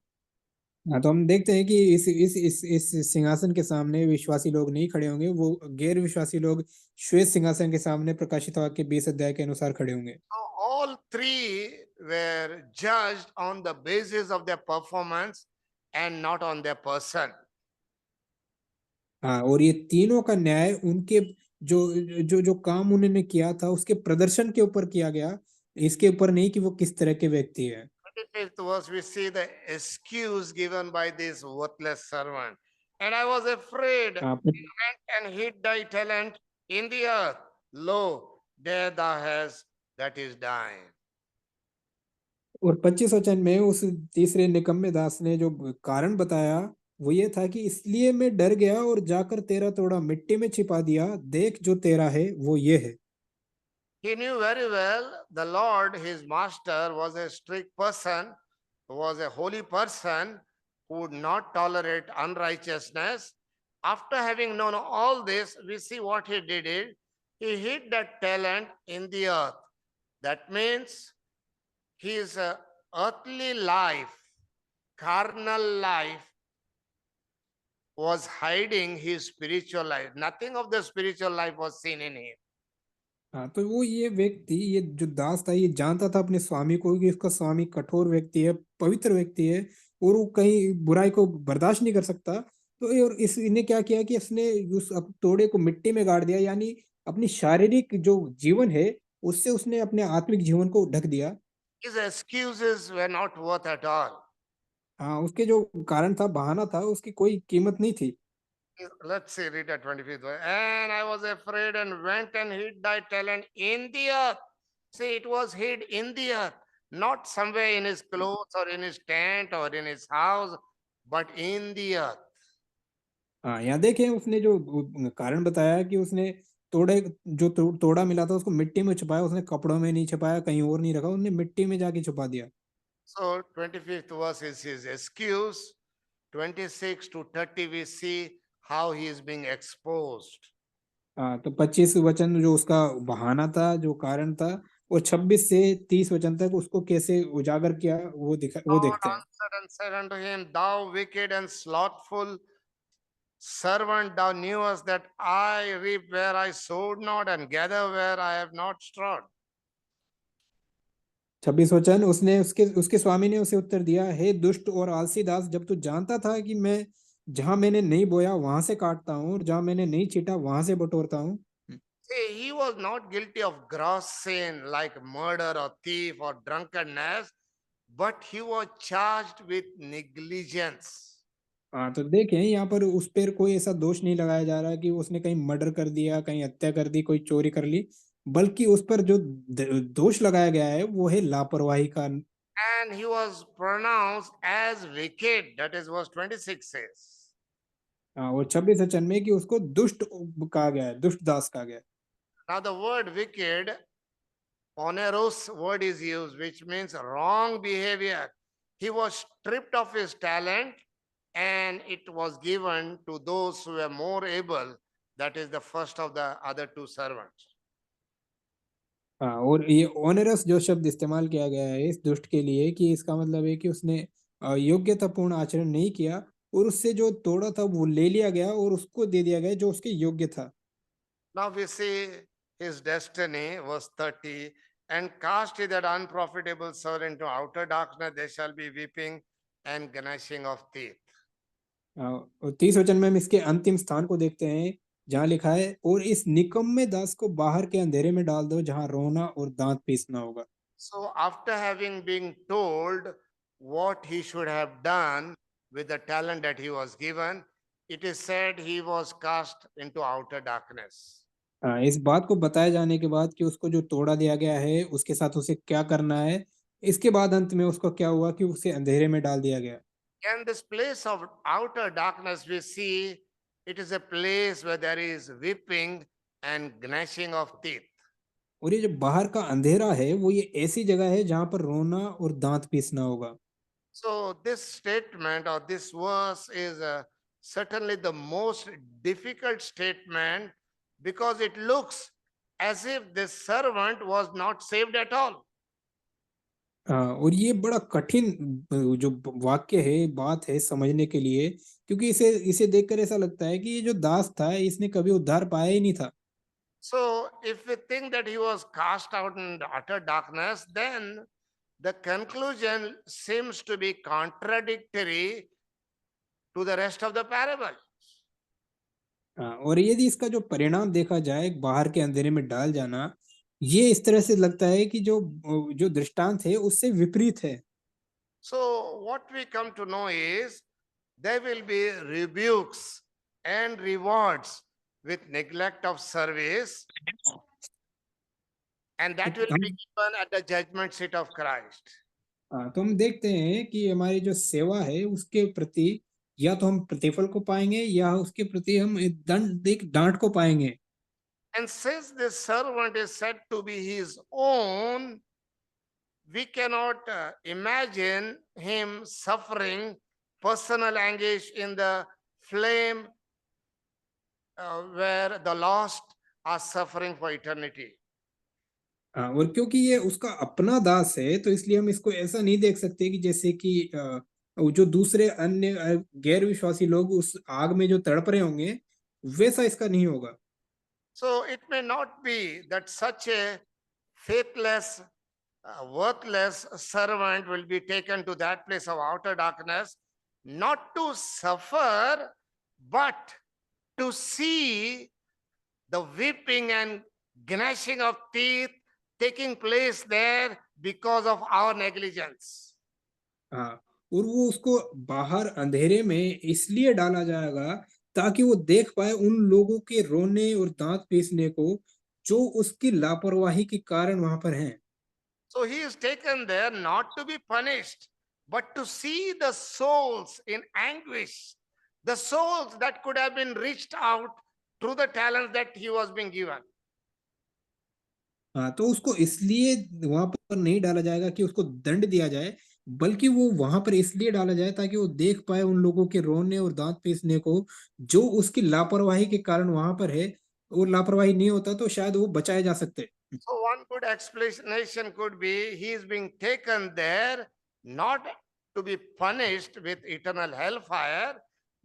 हाँ, तो हम देखते हैं कि इस सिंहासन के सामने विश्वासी लोग नहीं खड़े होंगे, वो गैर विश्वासी लोग श्वेत सिंहासन के सामने प्रकाशित वाक्य के 20 अध्याय के अनुसार खड़े होंगे। So all three were judged on the basis of their performance and not on their person. हाँ, और ये तीनों का न्याय उनके जो काम उन्होंने किया था उसके प्रदर्शन के ऊपर किया गया, इसके ऊपर नहीं कि वो किस तरह के व्यक्ति है। 25th verse, we see the excuse given by this worthless servant. And I was afraid हाँ, and went and hid thy talent in the earth. Lo, there thou hast that is thine. और 25 वचन में उस तीसरे निकम्मे दास ने जो कारण बताया वो ये था कि इसलिए मैं डर गया और जाकर तेरा तोड़ा मिट्टी में छिपा दिया, देख जो तेरा है वो ये है। He knew very well the Lord, his master, was a strict person, was a holy person who would not tolerate unrighteousness. After having known all this, we see what he did. He hid that talent in the earth. That means his earthly life, carnal life, was hiding his spiritual life. Nothing of the spiritual life was seen in him. हाँ, तो वो ये जो दास था ये जानता था अपने स्वामी को कि उसका स्वामी कठोर व्यक्ति है, पवित्र व्यक्ति है और वो कहीं बुराई को बर्दाश्त नहीं कर सकता। तो और इसने क्या किया कि इसने उस तोड़े को मिट्टी में गाड़ दिया, यानी अपनी शारीरिक जो जीवन है उससे उसने अपने आत्मिक जीवन को ढक दिया। His excuses were not worth at all. हाँ, उसके जो कारण था, बहाना था, उसकी कोई कीमत नहीं थी। Let's see, read at 25th verse. And I was afraid and went and hid thy talent in the earth. See, it was hid in the earth, not somewhere in his clothes or in his tent or in his house, but in the earth. हाँ, यहाँ देखें उसने जो कारण बताया कि उसने तोड़ा मिला था उसको मिट्टी में छुपाया, उसने कपड़ों में नहीं छुपाया, कहीं और नहीं रखा, उसने मिट्टी में जाके छुपा दिया। So 25th verse is his excuse. 26 to 30 we see how he is being exposed. हाँ, तो 25 वचन जो उसका बहाना था, जो कारण था, और 26 से 30 वचन तक उसको कैसे उजागर किया वो Lord देखते हैं। answered and said unto him, Thou wicked and slothful servant, thou knewest that I reap where I sowed not and gather where I have not strawed. 26 वचन, उसके स्वामी ने उसे उत्तर दिया, हे दुष्ट और आलसी दास, जब तू जानता था कि मैं जहां मैंने नहीं बोया वहां से काटता हूँ और जहां मैंने नहीं छीटा वहां से बटोरता हूँ। See, he was not guilty of gross sin like murder or thief or drunkenness, but he was charged with negligence. हाँ, तो देखें यहाँ पर उस पर कोई ऐसा दोष नहीं लगाया जा रहा कि उसने कहीं मर्डर कर दिया, कहीं हत्या कर दी, कोई चोरी कर ली, बल्कि उस पर जो दोष लगाया गया है वो है लापरवाही का। And he was pronounced as wicked. That is verse 26 says. हाँ, और 26 वचन में कि उसको दुष्ट कहा गया है, दुष्ट दास कहा गया है। Now, the word wicked, onerous word is used, which means wrong behavior. He was stripped of his talent and it was given to those who were more able. That is the first of the other two servants. हाँ, और ये onerous जो शब्द इस्तेमाल किया गया है इस दुष्ट के लिए कि इसका मतलब है कि उसने योग्यतापूर्ण आचरण नहीं किया और उससे जो तोड़ा था वो ले लिया गया और उसको दे दिया गया जो उसके योग्य था। Now we see his destiny, verse 30, and cast ye that unprofitable servant into outer darkness, there shall be weeping and gnashing of teeth. और 30 वचन में हम इसके अंतिम स्थान को देखते हैं जहाँ लिखा है, और इस निकम्मे दास को बाहर के अंधेरे में डाल दो जहाँ रोना और दांत पीसना होगा। So, after having been told what he should have done with the talent that he was given, it is said he was cast into outer darkness. इस बात को बताए जाने के बाद कि उसको जो तोड़ा दिया गया है उसके साथ उसे क्या करना है, इसके बाद अंत में उसको क्या हुआ कि उसे अंधेरे में डाल दिया गया। And this place of outer darkness, we see it is a place where there is weeping and gnashing of teeth. और ये जो बाहर का अंधेरा है वो ये ऐसी जगह है जहां पर रोना और दांत पीसना होगा। So, this statement or this verse is certainly the most difficult statement because it looks as if this servant was not saved at all. और ये बड़ा कठिन जो वाक्य है, बात है समझने के लिए, क्योंकि इसे इसे देखकर ऐसा लगता है कि ये जो दास था इसने कभी उद्धार पाया ही नहीं था। So, if we think that he was cast out in utter darkness, then the conclusion seems to be contradictory to the rest of the parable. और यदि इसका जो परिणाम देखा जाए बाहर के अंधेरे में डाल जाना, ये इस तरह से लगता है कि जो जो दृष्टांत है उससे विपरीत है। So, what we come to know is there will be rebukes and rewards with neglect of service, and that will be हम given at the judgment seat of Christ. तो हम देखते हैं कि हमारी जो सेवा है उसके प्रति या तो हम प्रतिफल को पाएंगे या उसके प्रति हम एक डांट को पाएंगे। And since this servant is said to be his own, we cannot imagine him suffering personal anguish in the flame where the lost are suffering for eternity. और क्योंकि ये उसका अपना दास है तो इसलिए हम इसको ऐसा नहीं देख सकते कि जैसे कि वो जो दूसरे अन्य गैर विश्वासी लोग उस आग में जो तड़प रहे होंगे वैसा इसका नहीं होगा। So it may not be that such a faithless, worthless servant will be taken to that place of outer darkness, not to suffer, but to see the weeping and gnashing of teeth taking place there because of our negligence. हाँ, और वो उसको बाहर अंधेरे में इसलिए डाला जाएगा ताकि वो देख पाए उन लोगों के रोने और दांत पीसने को जो उसकी लापरवाही के कारण वहां पर हैं। So he is taken there not to be punished, but to see the souls in anguish, the souls that could have been reached out through the talents that he was being given. हाँ, तो उसको इसलिए वहां पर नहीं डाला जाएगा कि उसको दंड दिया जाए, बल्कि वो वहां पर इसलिए डाला जाए ताकि वो देख पाए उन लोगों के रोने और दांत पीसने को जो उसकी लापरवाही के कारण वहां पर है। और लापरवाही नहीं होता तो शायद वो बचाए जा सकते। So one good explanation could be he is being taken there not to be punished with eternal hellfire,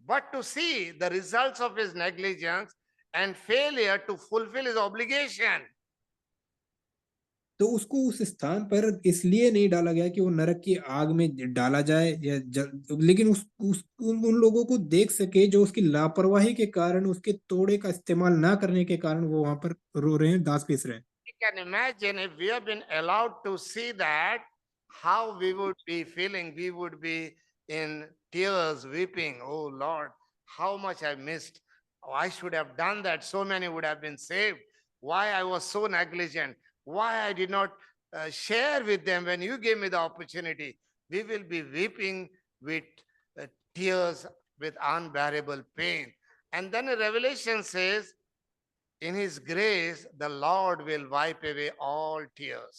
but to see the results of his negligence and failure to fulfill his obligation. तो उसको उस स्थान पर इसलिए नहीं डाला गया कि वो नरक की आग में डाला जाए या लेकिन उन लोगों को देख सके जो उसकी लापरवाही के कारण, उसके तोड़े का इस्तेमाल ना करने के कारण वो वहां पर रो रहे हैं, दांत पीस रहे हैं। You can imagine if we have been allowed to see that, how we would be feeling. We would be in tears, weeping. Oh Lord, how much I missed. Oh, I should have done that. So many would have been saved. Why I was so negligent. Why I did not share with them when you gave me the opportunity. We will be weeping with tears, with unbearable pain. And then Revelation says, in his grace, the Lord will wipe away all tears.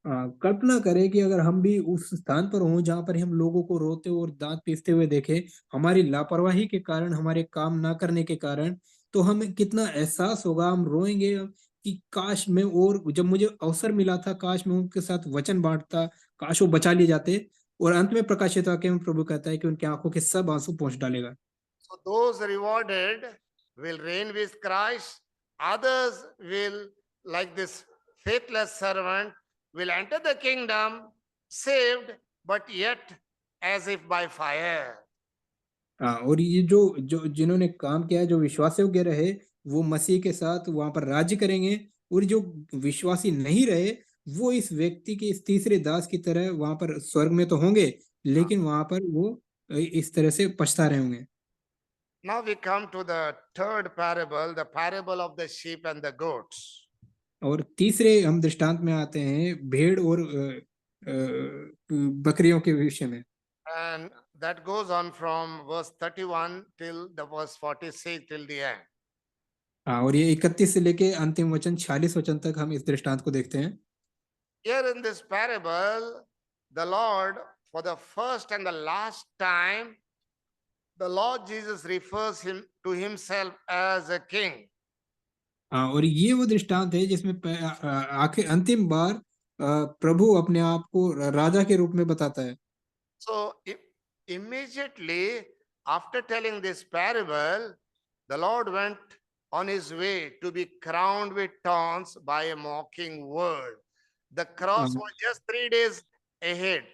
कल्पना करें कि अगर हम भी उस स्थान पर हों जहां पर हम लोगों को रोते और दांत पीसते हुए देखें, हमारी लापरवाही के कारण, हमारे काम ना करने के कारण, तो हमें कितना एहसास होगा, हम रोएंगे कि काश मैं, और जब मुझे अवसर मिला था काश मैं उनके साथ वचन बांटता, काश वो बचा लिए जाते। और अंत में प्रकाशित वाक्य में प्रभु कहता है कि उनकी आंखों के सब आंसू पोंछ डालेगा। So those rewarded will reign with Christ. Others will, like this faithless servant, will enter the kingdom saved, but yet as if by fire. हाँ, और ये जो जो जिन्होंने काम किया है, जो विश्वास योग्य रहे, वो मसीह के साथ वहां पर राज्य करेंगे। और जो विश्वासी नहीं रहे, वो इस व्यक्ति के, इस तीसरे दास की तरह वहां पर स्वर्ग में तो होंगे, लेकिन वहां पर वो इस तरह से पछता रहे होंगे। Now we come to the third parable, the parable of the sheep and the goats. और तीसरे हम दृष्टांत में आते हैं, भेड़ और बकरियों के विषय में। And that goes on from verse 31 till the verse 46 till the end. हाँ, और ये 31 से लेके अंतिम वचन 46 वचन तक हम इस दृष्टांत को देखते हैं। Here in this parable, the Lord, for the first and the last time, the Lord Jesus refers him to himself as a king. हाँ, और ये वो दृष्टांत है जिसमें आखिर अंतिम बार प्रभु अपने आप को राजा के रूप में बताता है। So immediately after telling this parable, the Lord went on his way to be crowned with thorns by a mocking world. The cross was just 3 days ahead.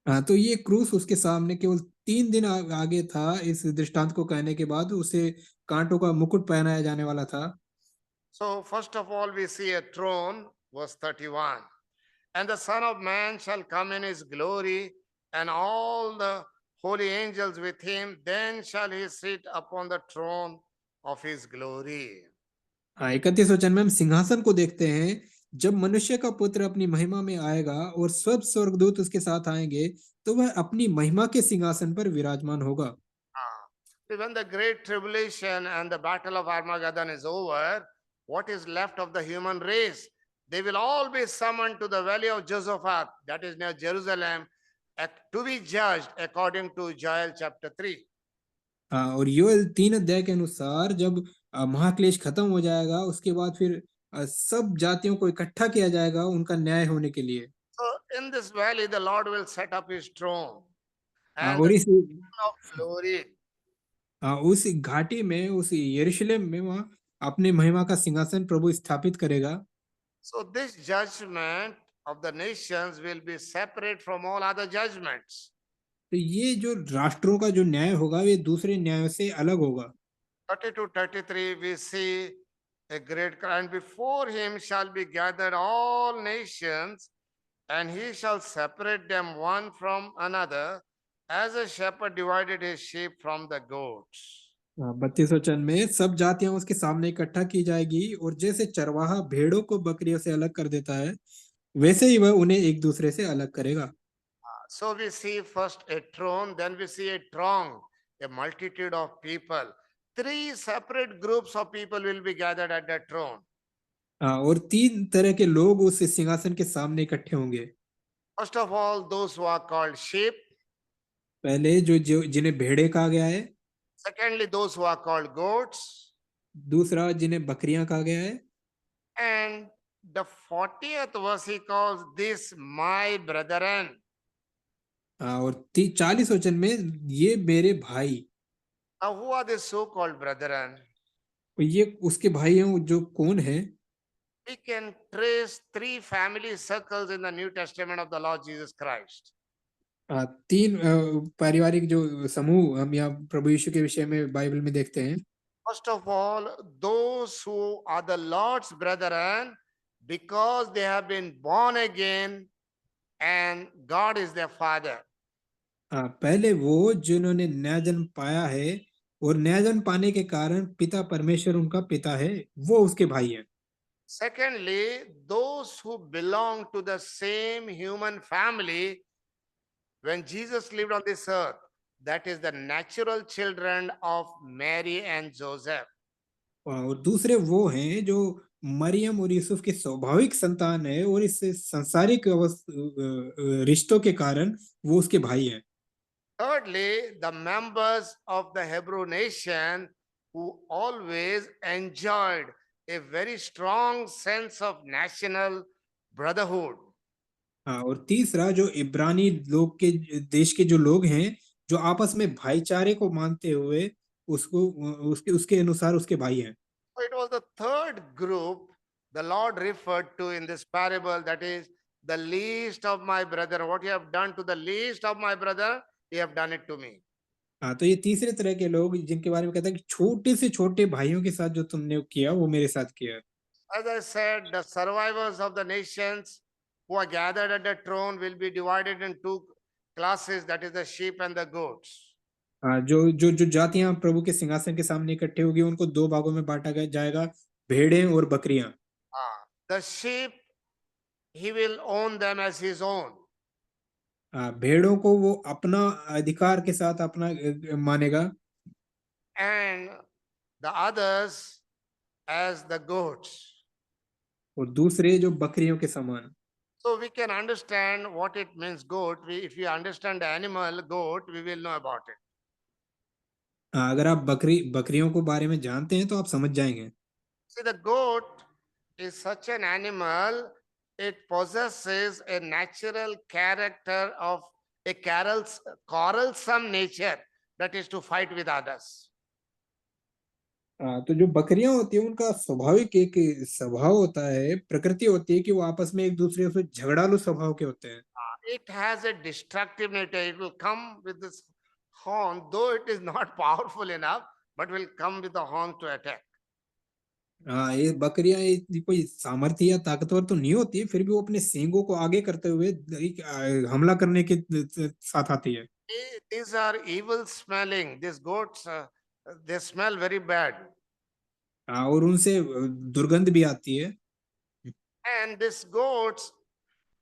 हाँ, तो ये क्रूस उसके सामने केवल 3 दिन आगे था। इस दृष्टांत को कहने के बाद उसे कांटों का मुकुट पहनाया जाने वाला था। So first of all, we see a throne, verse 31. And the Son of Man shall come in his glory, and all the holy angels with him. Then shall he sit upon the throne of his glory. हाँ, 31 वचन में हम सिंहासन को देखते हैं। जब मनुष्य का पुत्र अपनी महिमा में आएगा और सब स्वर्गदूत उसके साथ आएंगे, तो वह अपनी महिमा के सिंहासन पर विराजमान होगा। When the great tribulation and the battle of Armageddon is over, what is left of the human race? They will all be summoned to the valley of Josaphat, that is near Jerusalem, to be judged according to Joel chapter 3. हाँ, और योएल 3 अध्याय के अनुसार जब महाक्लेश खत्म हो जाएगा, उसके बाद फिर सब जातियों को इकट्ठा किया जाएगा उनका न्याय होने के लिए। So in this valley, the Lord will set up his throne हाँ, and और the इस throne of glory. उस घाटी में, उस यरूशलेम में वहाँ अपने महिमा का सिंहासन प्रभु स्थापित करेगा। So this judgment of the nations will be separate from all other judgments. तो ये जो राष्ट्रों का जो न्याय होगा, वे दूसरे न्यायों से अलग होगा। 32-33 we see a great cry, and before him shall be gathered all nations, and he shall separate them one from another, as a shepherd divided his sheep from the goats. 32 वचन में सब जातियां उसके सामने इकट्ठा की जाएगी, और जैसे चरवाहा भेड़ों को बकरियों से अलग कर देता है, वैसे ही वह उन्हें एक दूसरे से अलग करेगा। So we see first a throne, then we see a throng, a multitude of people. 3 separate groups of people will be gathered at that throne. और 3 तरह के लोग उस सिंहासन के सामने इकट्ठे होंगे। First of all, those who are called sheep. पहले जो जो जिन्हें भेड़े कहा गया है। Secondly, those who are called goats. दूसरा जिन्हें बकरियां कहा गया है। And the 40th verse he calls this my brethren. और 40 वचन में ये मेरे भाई। Now who are these so-called brethren? ये उसके भाई हैं, जो कौन है? we can trace three family circles in the New Testament of the Lord Jesus Christ. तीन पारिवारिक जो समूह हम यहाँ प्रभु यीशु के विषय में बाइबल में देखते हैं। First of all, those who are the Lord's brethren, because they have been born again and God is their father. पहले वो जिन्होंने नया जन्म पाया है और नया जन्म पाने के कारण पिता परमेश्वर उनका पिता है, वो उसके भाई है। Secondly, those who belong to the same human family when Jesus lived on this earth, that is the natural children of Mary and Joseph. और दूसरे वो हैं जो मरियम और यूसुफ के स्वाभाविक संतान है और इस सांसारिक रिश्तों के कारण वो उसके भाई हैं। Thirdly, the members of the Hebrew nation who always enjoyed a very strong sense of national brotherhood. हाँ, और तीसरा जो इब्रानी लोग के देश के जो लोग हैं जो आपस में भाईचारे को मानते हुए उसको उसके उसके अनुसार उसके भाई हैं। So it was the third group the Lord referred to in this parable, that is the least of my brother. What you have done to the least of my brother, you have done it to me. हाँ, तो ये तीसरे तरह के लोग जिनके बारे में कहता है कि छोटे से छोटे भाइयों के साथ जो तुमने किया वो मेरे साथ किया। As I said, the survivors of the nations who are gathered at the throne will be divided in two classes, that is the sheep and the goats. हाँ, जो जो जो जातियां प्रभु के सिंहासन के सामने इकट्ठे होगी उनको दो भागों में बांटा जाएगा, भेड़ें और बकरियां। The sheep, he will own them as his own. भेड़ों को वो अपना अधिकार के साथ अपना मानेगा And the others as the goats. और दूसरे जो बकरियों के समान। So we can understand what it means goat. If you understand the animal goat, we will know about it. अगर आप बकरियों को बारे में जानते हैं तो आप समझ जाएंगे। See, the goat is such an animal, it possesses a natural character of a quarrelsome nature, that is to fight with others. तो जो बकरियां होती है उनका स्वाभाविक एक स्वभाव होता है, प्रकृति होती है कि वो आपस में एक दूसरे से झगड़ालू स्वभाव के होते हैं। It has a destructive nature. It will come with this horn, though it is not powerful enough, but will come with the horn to attack. हाँ, ये बकरियां ये कोई सामर्थ्य या ताकतवर तो नहीं होती है, फिर भी वो अपने सींगों को आगे करते हुए हमला करने के साथ आती है। These are evil smelling. These goats, they smell very bad. और उनसे दुर्गंध भी आती है। And these goats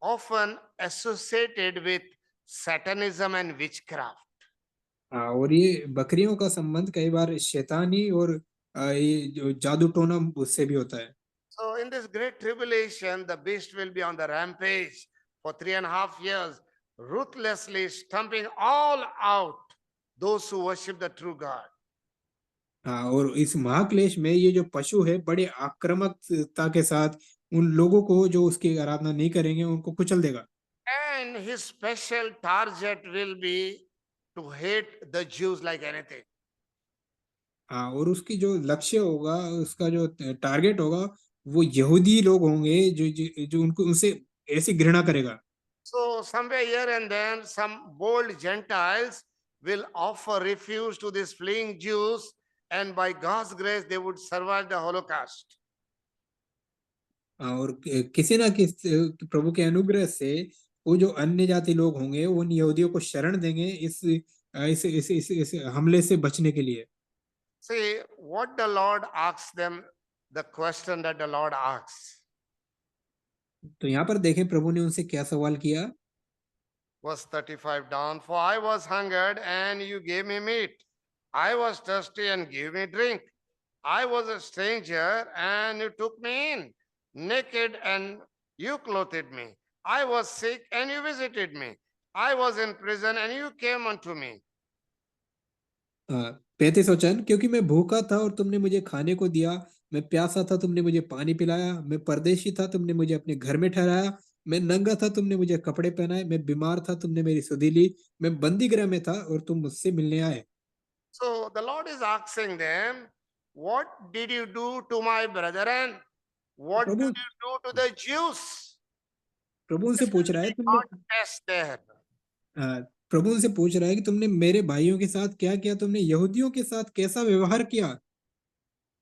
often associated with Satanism and witchcraft. और ये बकरियों का संबंध कई बार शैतानी और ये जो जादू टोना उससे भी होता है। So in this great tribulation, the beast will be on the rampage for 3.5 years, ruthlessly stomping all out those who worship the true God. और इस महाक्लेश में ये जो पशु है बड़े आक्रामकता के साथ उन लोगों को जो उसकी आराधना नहीं करेंगे उनको कुचल देगा। And his special target will be to hate the Jews like anything. और उसकी जो लक्ष्य होगा, उसका जो टारगेट होगा वो यहूदी लोग होंगे जो उनको उनसे ऐसी घृणा करेगा। So somewhere here and then, some bold Gentiles will offer refuge to these fleeing Jews, and by God's grace, they would survive the Holocaust. और किसी ना किसी प्रभु के अनुग्रह से वो जो अन्य जाति लोग होंगे वो उन यहूदियों को शरण देंगे इस हमले से बचने के लिए। See, what the Lord asks them, the question that the Lord asks. तो यहाँ पर देखें प्रभु ने उनसे क्या सवाल किया। Verse 35 down, for I was hungered and you gave me meat. I was thirsty and gave me drink. I was a stranger and you took me in. Naked and you clothed me. I was sick and you visited me. I was in prison and you came unto me. 35 वचन, क्योंकि मैं भूखा था और तुमने मुझे खाने को दिया, मैं प्यासा था तुमने मुझे पानी पिलाया, मैं परदेशी था तुमने मुझे अपने घर में ठहराया, मैं नंगा था तुमने मुझे कपड़े पहनाए, मैं बीमार था तुमने मेरी सुधि ली, मैं बंदी गृह में था और तुम मुझसे मिलने आए। So the Lord is asking them, what did you do to my brethren? What Prabhu did you do to the Jews? प्रभु उनसे पूछ रहा है तुमने Not test there. प्रभु उनसे पूछ रहा है कि तुमने मेरे भाइयों के साथ क्या किया, तुमने यहूदियों के साथ कैसा व्यवहार किया।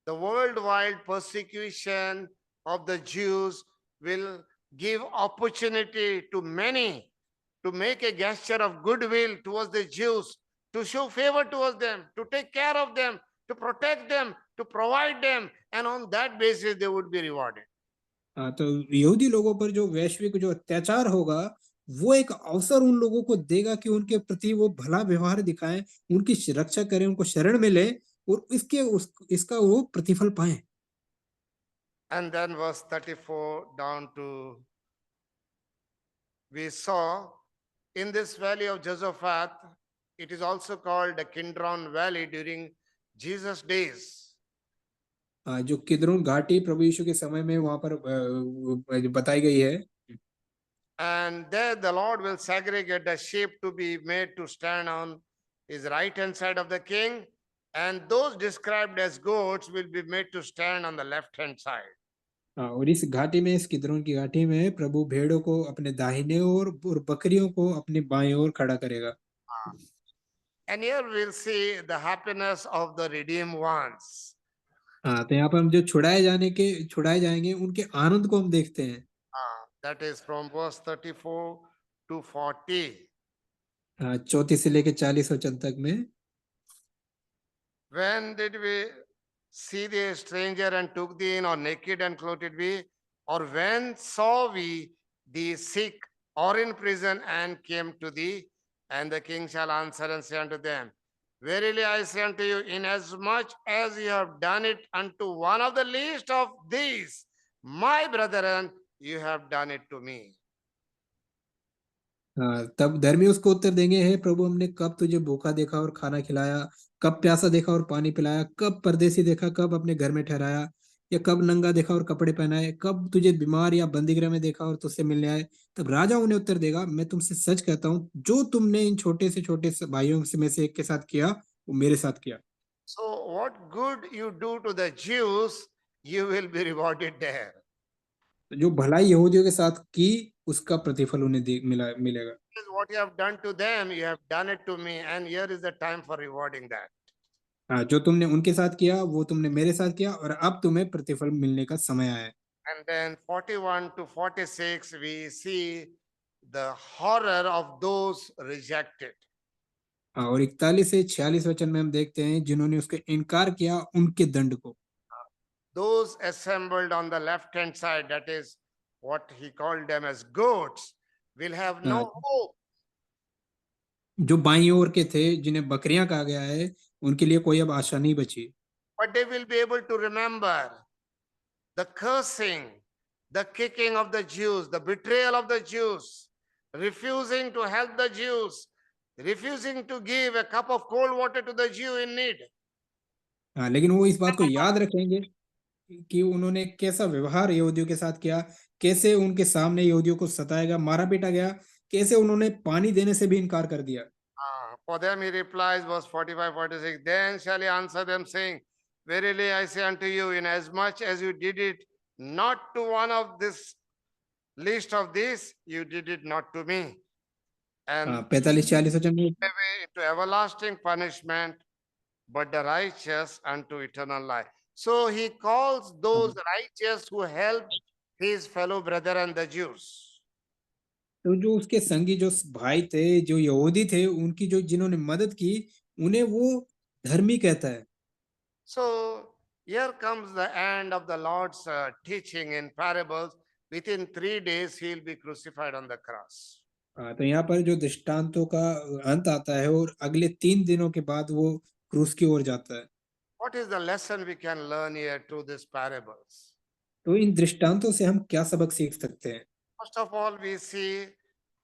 The worldwide persecution of the Jews will give opportunity to many to make a gesture of goodwill towards the Jews, to show favor towards them, to take care of them, to protect them, to provide them, and on that basis they would be rewarded. तो यहूदी लोगों पर जो वैश्विक जो अत्याचार होगा, वो एक अवसर उन लोगों को देगा कि उनके प्रति वो भला व्यवहार दिखाएं, उनकी रक्षा करें, उनको शरण मिले और इसका वो प्रतिफल पाए। And then verse 34 down to, we saw in this valley of Josaphat, it is also called the Kidron Valley during Jesus' days. जो किद्रोन घाटी प्रभु यीशु के समय में वहां पर बताई गई है। And there the Lord will segregate the sheep to be made to stand on his right hand side of the king, and those described as goats will be made to stand on the left hand side. और इस घाटी में, इस Kidron की घाटी में प्रभु भेड़ों को अपने दाहिने ओर और बकरियों को अपने बाएं ओर खड़ा करेगा। And here we'll see the happiness of the redeemed ones. तो यहाँ पर हम जो छुड़ाए जाएंगे उनके आनंद को हम देखते हैं। That is from verse 34 to 40. 34 से लेके 40 वचन तक में। When did we see the stranger and took thee in, or naked and clothed thee? Or when saw we thee sick or in prison and came to thee? And the king shall answer and say unto them, Verily I say unto you, inasmuch as you have done it unto one of the least of these, my brethren, you have done it to me. तब धर्मी उसको उत्तर देंगे, हे प्रभु, हमने कब तुझे भूखा देखा और खाना खिलाया, कब प्यासा देखा और पानी पिलाया, कब परदेसी देखा, कब अपने घर में ठहराया, या कब नंगा देखा और कपड़े पहनाए, कब तुझे बीमार या बंदीगृह में देखा और तुझसे मिलने आए। तब राजा उन्हें उत्तर देगा, मैं तुमसे सच कहता हूँ, जो तुमने इन छोटे से भाइयों में से एक के साथ किया, वो मेरे साथ किया। So what good you do to the Jews, you will be rewarded there. जो भलाई यहूदियों के साथ की, उसका प्रतिफल उन्हें मिलेगा। What you have done to them, you have done it to me, and here is the time for rewarding that. जो तुमने उनके साथ किया वो तुमने मेरे साथ किया, और अब तुम्हें प्रतिफल मिलने का समय आया है। And then 41 to 46, we see the horror of those rejected. और 41 से 46 वचन में हम देखते हैं जिन्होंने उसके इनकार किया, उनके दंड को। Those assembled on the left hand side, that is what he called them as goats, will have no hope. जो बाईं ओर के थे, जिन्हें बकरियां कहा गया है, उनके लिए कोई अब आशा नहीं बची। But they will be able to remember the cursing, the kicking of the Jews, the betrayal of the Jews, refusing to help the Jews, refusing to give a cup of cold water to the Jew in need. लेकिन वो इस बात को याद रखेंगे कि उन्होंने कैसा व्यवहार यहूदियों के साथ किया, कैसे उनके सामने यहूदियों को सताया गया, मारा पीटा गया, कैसे उन्होंने पानी देने से भी इनकार कर दिया। For them he replies, verse 45, 46, Then shall he answer them, saying, Verily I say unto you, inasmuch as you did it not to one of this least of these, you did it not to me. And 45-46 वचन में away into everlasting punishment, but the righteous unto eternal life. So he calls those righteous who helped his fellow brethren, the Jews. तो जो उसके संगी, जो भाई थे, जो यहूदी थे, उनकी जो जिन्होंने मदद की, उन्हें वो धर्मी कहता है। So here comes the end of the Lord's teaching in parables. Within 3 days, he will be crucified on the cross. तो यहाँ पर जो दृष्टांतों का अंत आता है और अगले 3 दिनों के बाद वो क्रूस की ओर जाता है। What is the lesson we can learn here through these parables? तो इन दृष्टांतों से हम क्या सबक सीख सकते हैं? First of all, we see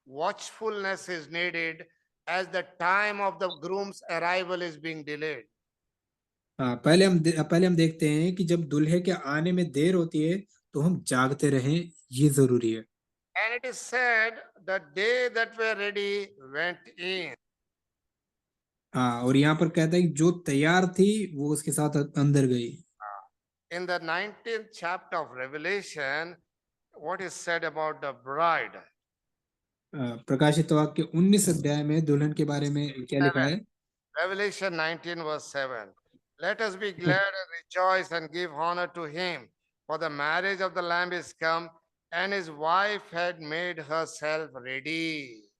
watchfulness is needed as the time of the groom's arrival is being delayed. पहले हम देखते हैं कि जब दूल्हे के आने में देर होती है तो हम जागते रहें, ये जरूरी है। And it is said the day that were ready went in. और यहाँ पर कहता है कि जो तैयार थी वो उसके साथ अंदर गई। in the 19th chapter of Revelation, what is said about the bride? प्रकाशित वाक्य 19 अध्याय में दुल्हन के बारे में क्या लिखा 7. है? Revelation 19 verse 7. Let us be glad and rejoice and give honor to him, for the marriage of the Lamb is come, and his wife had made herself ready.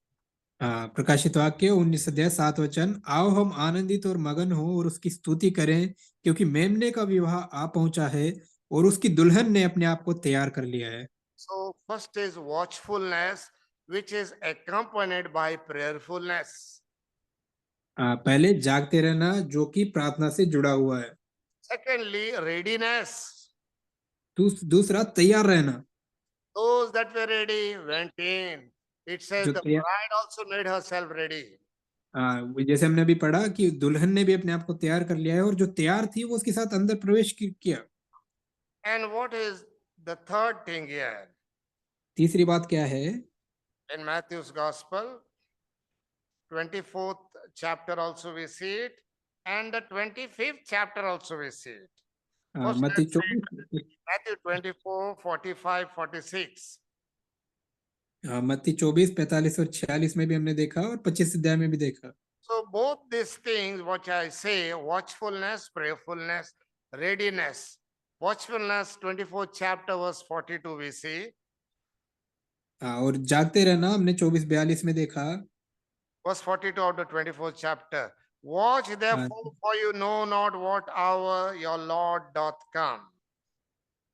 प्रकाशित वाक्य 19 अध्याय 7 वचन, आओ हम आनंदित और मगन हो और उसकी स्तुति करें, क्योंकि मेमने का विवाह आ पहुंचा है और उसकी दुल्हन ने अपने आप को तैयार कर लिया है। So first is watchfulness, which is accompanied by prayerfulness. पहले जागते रहना, जो कि प्रार्थना से जुड़ा हुआ है। Secondly, readiness. दूसरा तैयार रहना। Those that were ready went in. It says जो the तैयार bride also made herself ready. जैसे हमने अभी पढ़ा कि दुल्हन ने भी अपने आप को तैयार कर लिया है और जो तैयार थी वो उसके साथ अंदर प्रवेश किया। And what is the third thing here? तीसरी बात क्या है? In Matthew's Gospel, 24th chapter also we see it, and the 25th chapter also we see it. First, मत्ती let's read 24 Matthew 24, 45, 46. मत्ती 24, 45 और 46 में भी हमने देखा और 25 अध्याय में भी देखा। So both these things, what I say, watchfulness, prayerfulness, readiness. Watchfulness, 24th chapter, verse 42 we see. और जागते रहना हमने 24-42 में देखा। Verse 42 of the 24th chapter. Watch therefore, for you know not what hour your Lord doth come.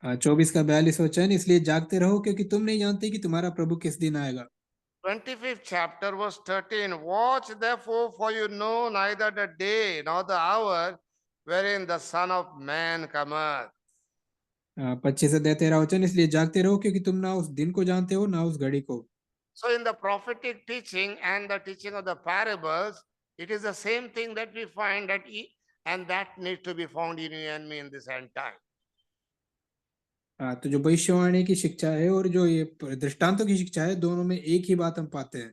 24 का 42 वचन, इसलिए जागते रहो क्योंकि तुम नहीं जानते कि तुम्हारा प्रभु किस दिन आएगा। 25th chapter, verse 13. Watch therefore, for you know neither the day nor the hour wherein the Son of Man cometh. 25 अध्याय 13 वचन, इसलिए जागते रहो क्योंकि तुम ना उस दिन को जानते हो ना उस घड़ी को। So in the prophetic teaching and the teaching of the parables, it is the same thing that we find and that needs to be found in you and me in this end time. तो जो भविष्यवाणी की शिक्षा है और जो ये दृष्टांतों की शिक्षा है, दोनों में एक ही बात हम पाते हैं।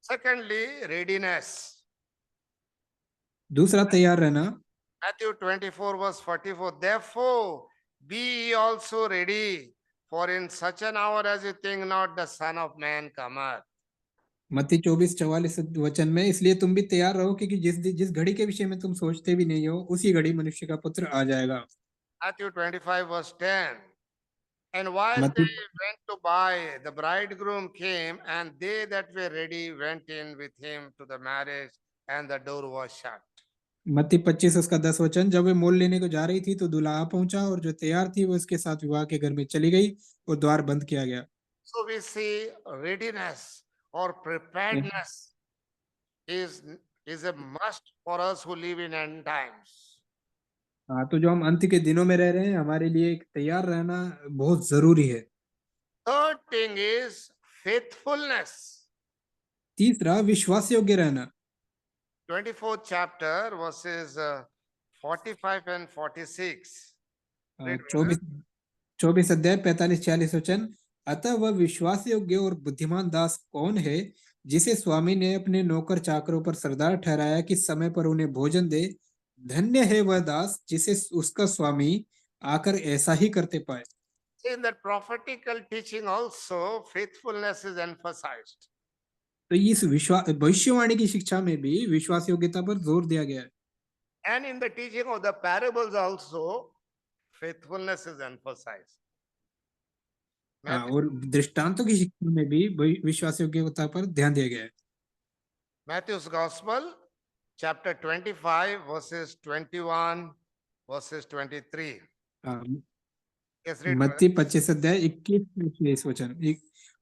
Secondly, readiness. दूसरा तैयार रहना। Matthew 24 verse 44. Therefore, be ye also ready, for in such an hour as you think not, the Son of Man cometh. मत्ती 24-44 वचन में, इसलिए तुम भी तैयार रहो क्योंकि जिस घड़ी के विषय में तुम सोचते भी नहीं हो, उसी घड़ी मनुष्य का पुत्र आ जाएगा। Matthew 25 verse 10. And while मत्ती they went to buy, the bridegroom came, and they that were ready went in with him to the marriage, and the door was shut. मत्ती 25 उसका 10 वचन, जब वे मोल लेने को जा रही थी तो दूल्हा आ पहुंचा और जो तैयार थी वो उसके साथ विवाह के घर में चली गई और द्वार बंद किया गया। So we see readiness or preparedness is a must for us who live in end times. हाँ, तो जो हम अंत के दिनों में रह रहे हैं, हमारे लिए एक तैयार रहना बहुत जरूरी है। Third thing is faithfulness. तीसरा विश्वास योग्य रहना। 24th chapter verses 45 and 46. Read with us. 24 अध्याय 45-46 वचन, अतः वह विश्वास योग्य और बुद्धिमान दास कौन है जिसे स्वामी ने अपने नौकर चाकरों पर सरदार ठहराया कि समय पर उन्हें भोजन दे। धन्य है वह दास जिसे उसका स्वामी आकर ऐसा ही करते पाए। In that prophetical teaching also, faithfulness is emphasized. तो इस भविष्यवाणी की शिक्षा में भी विश्वास योग्यता पर जोर दिया गया है। And in the teaching of the parables also, faithfulness is emphasized. और दृष्टांतों की शिक्षा में भी विश्वास योग्यता पर ध्यान दिया गया है। Matthew's Gospel, chapter 25, verses 21, verses 23. Yes, read. मत्ती 25 अध्याय 21 वचन,